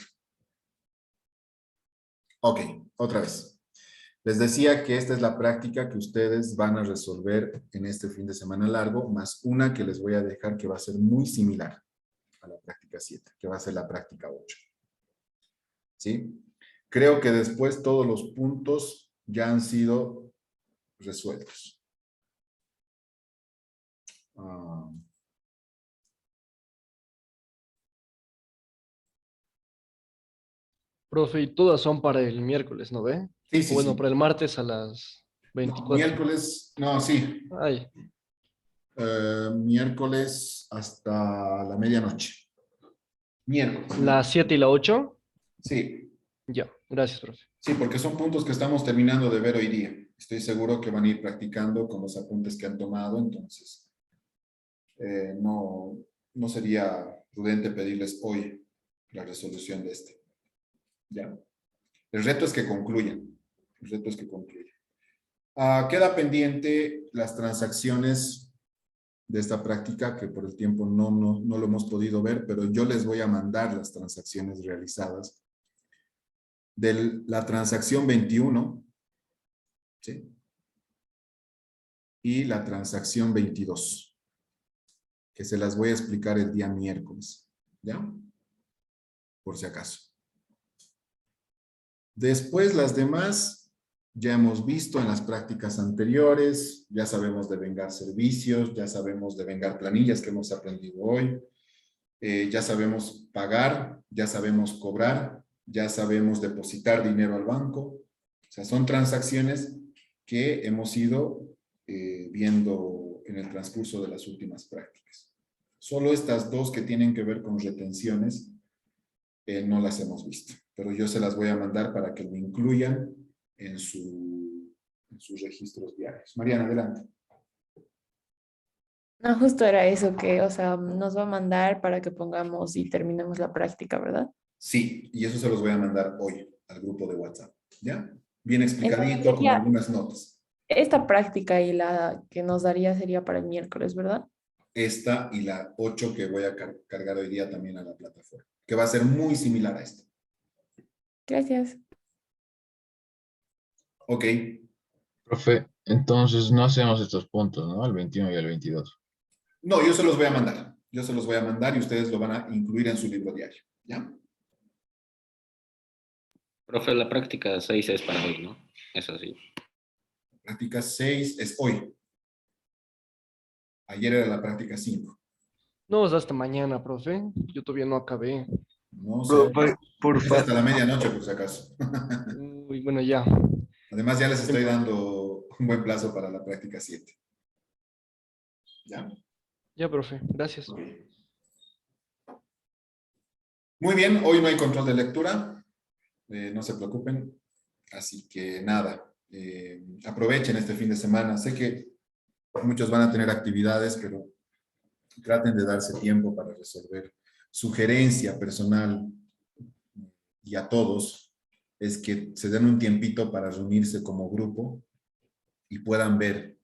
Ok, otra vez. Les decía que esta es la práctica que ustedes van a resolver en este fin de semana largo, más una que les voy a dejar que va a ser muy similar a la práctica 7, que va a ser la práctica 8. ¿Sí? Creo que después todos los puntos ya han sido resueltos. Profe, y todas son para el miércoles, ¿no ve? Sí, O sí, bueno, sí. para el martes a las No, 24. miércoles, no, sí. Ay, Miércoles hasta la medianoche. Miércoles. las 7 y la 8. Sí, Ya, gracias, profe. sí, porque son puntos que estamos terminando de ver hoy día. Estoy seguro que van a ir practicando con los apuntes que han tomado, entonces no sería prudente pedirles hoy la resolución de este. ¿Ya? El reto es que concluyan. El reto es que concluyan. Queda pendiente las transacciones de esta práctica, que por el tiempo no lo hemos podido ver, pero yo les voy a mandar las transacciones realizadas de la transacción 21, ¿sí? Y la transacción 22, que se las voy a explicar el día miércoles, ¿ya? Por si acaso. Después las demás ya hemos visto en las prácticas anteriores, ya sabemos de vengar servicios, ya sabemos de vengar planillas que hemos aprendido hoy, ya sabemos pagar, ya sabemos cobrar, ya sabemos depositar dinero al banco. O sea, son transacciones que hemos ido viendo en el transcurso de las últimas prácticas. Solo estas dos que tienen que ver con retenciones no las hemos visto, pero yo se las voy a mandar para que lo incluyan en sus registros diarios. Mariana, adelante. No, justo era eso que, o sea, nos va a mandar para que pongamos y terminemos la práctica, ¿verdad? Sí, y eso se los voy a mandar hoy al grupo de WhatsApp, ¿ya? Bien Entonces explicadito, con sería algunas notas. esta práctica y la que nos daría sería para el miércoles, ¿verdad? Esta y la 8 que voy a cargar hoy día también a la plataforma, que va a ser muy similar a esta. Gracias. Ok, Profe, entonces no hacemos estos puntos, ¿no? El 21 y el 22. no, yo se los voy a mandar. Yo se los voy a mandar y ustedes lo van a incluir en su libro diario, ¿ya? Profe, la práctica 6 es para hoy, ¿no? Es así. Práctica 6 es hoy. Ayer era la práctica 5. No, es hasta mañana, profe. Yo todavía no acabé. No sé. Profe, Es porfa. hasta la medianoche, por si acaso. Uy, bueno, ya. Además, ya les estoy dando un buen plazo para la práctica 7. ¿Ya? Ya, profe. Gracias. Ok. Muy bien, hoy no hay control de lectura. No se preocupen. Así que nada, aprovechen este fin de semana. Sé que muchos van a tener actividades, pero traten de darse tiempo para resolver. Sugerencia personal y a todos es que se den un tiempito para reunirse como grupo y puedan ver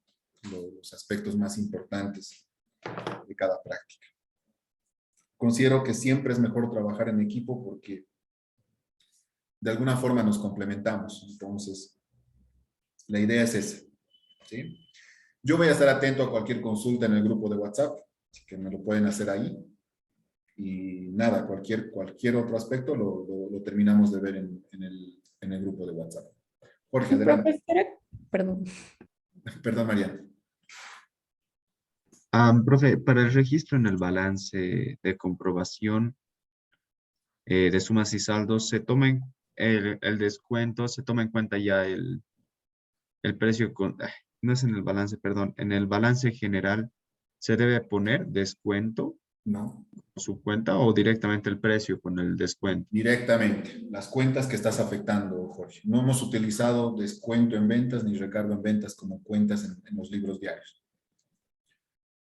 los aspectos más importantes de cada práctica. Considero que siempre es mejor trabajar en equipo porque de alguna forma nos complementamos. Entonces, la idea es esa, ¿sí? Yo voy a estar atento a cualquier consulta en el grupo de WhatsApp, así que me lo pueden hacer ahí. Y nada, cualquier otro aspecto lo terminamos de ver en el grupo de WhatsApp. Jorge, adelante. Profesora, perdón. Perdón, Mariana. Profe, para el registro en el balance de comprobación de sumas y saldos, se toma el descuento, se toma en cuenta ya el precio, no es en el balance, perdón, en el balance general se debe poner descuento. No. su cuenta o directamente el precio con el descuento? Directamente, las cuentas que estás afectando, Jorge. No hemos utilizado descuento en ventas ni recargo en ventas como cuentas en los libros diarios.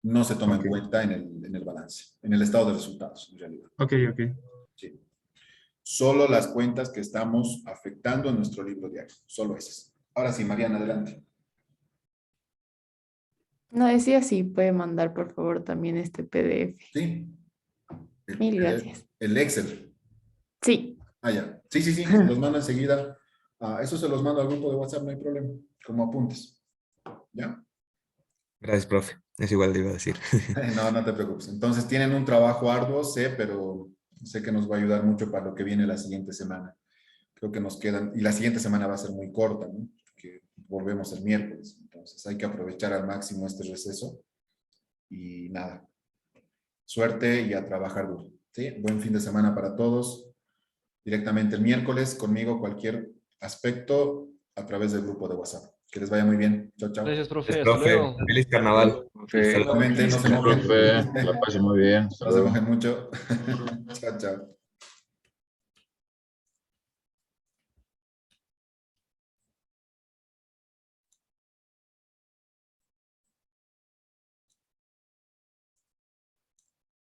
No se toma Ok. en cuenta en el balance, en el estado de resultados, en realidad. Ok, ok. Sí. Solo las cuentas que estamos afectando en nuestro libro diario, solo esas. Ahora sí, Mariana, adelante. No decía si puede mandar por favor también este PDF. Sí. Mil gracias. El Excel. Sí, Ah, ya. Sí, sí, sí, se los mando enseguida. Eso se los mando al grupo de WhatsApp, no hay problema, como apuntes. ¿Ya? Gracias, profe. Es igual le iba a decir. No, no te preocupes. Entonces tienen un trabajo arduo, sé, pero sé que nos va a ayudar mucho para lo que viene la siguiente semana. Creo que nos quedan, y la siguiente semana va a ser muy corta, ¿no? Que volvemos el miércoles. Entonces hay que aprovechar al máximo este receso. Y nada, suerte y a trabajar duro. ¿Sí? Buen fin de semana para todos. Directamente el miércoles conmigo cualquier aspecto a través del grupo de WhatsApp. Que les vaya muy bien. Chao, chao. Gracias, profe. Gracias, Hasta profe. luego. Feliz carnaval. Profe. Hasta luego. Igualmente, no se Gracias, mojen. profe. Que la pase muy bien. Hasta No se luego. mojen mucho. Chao, chao.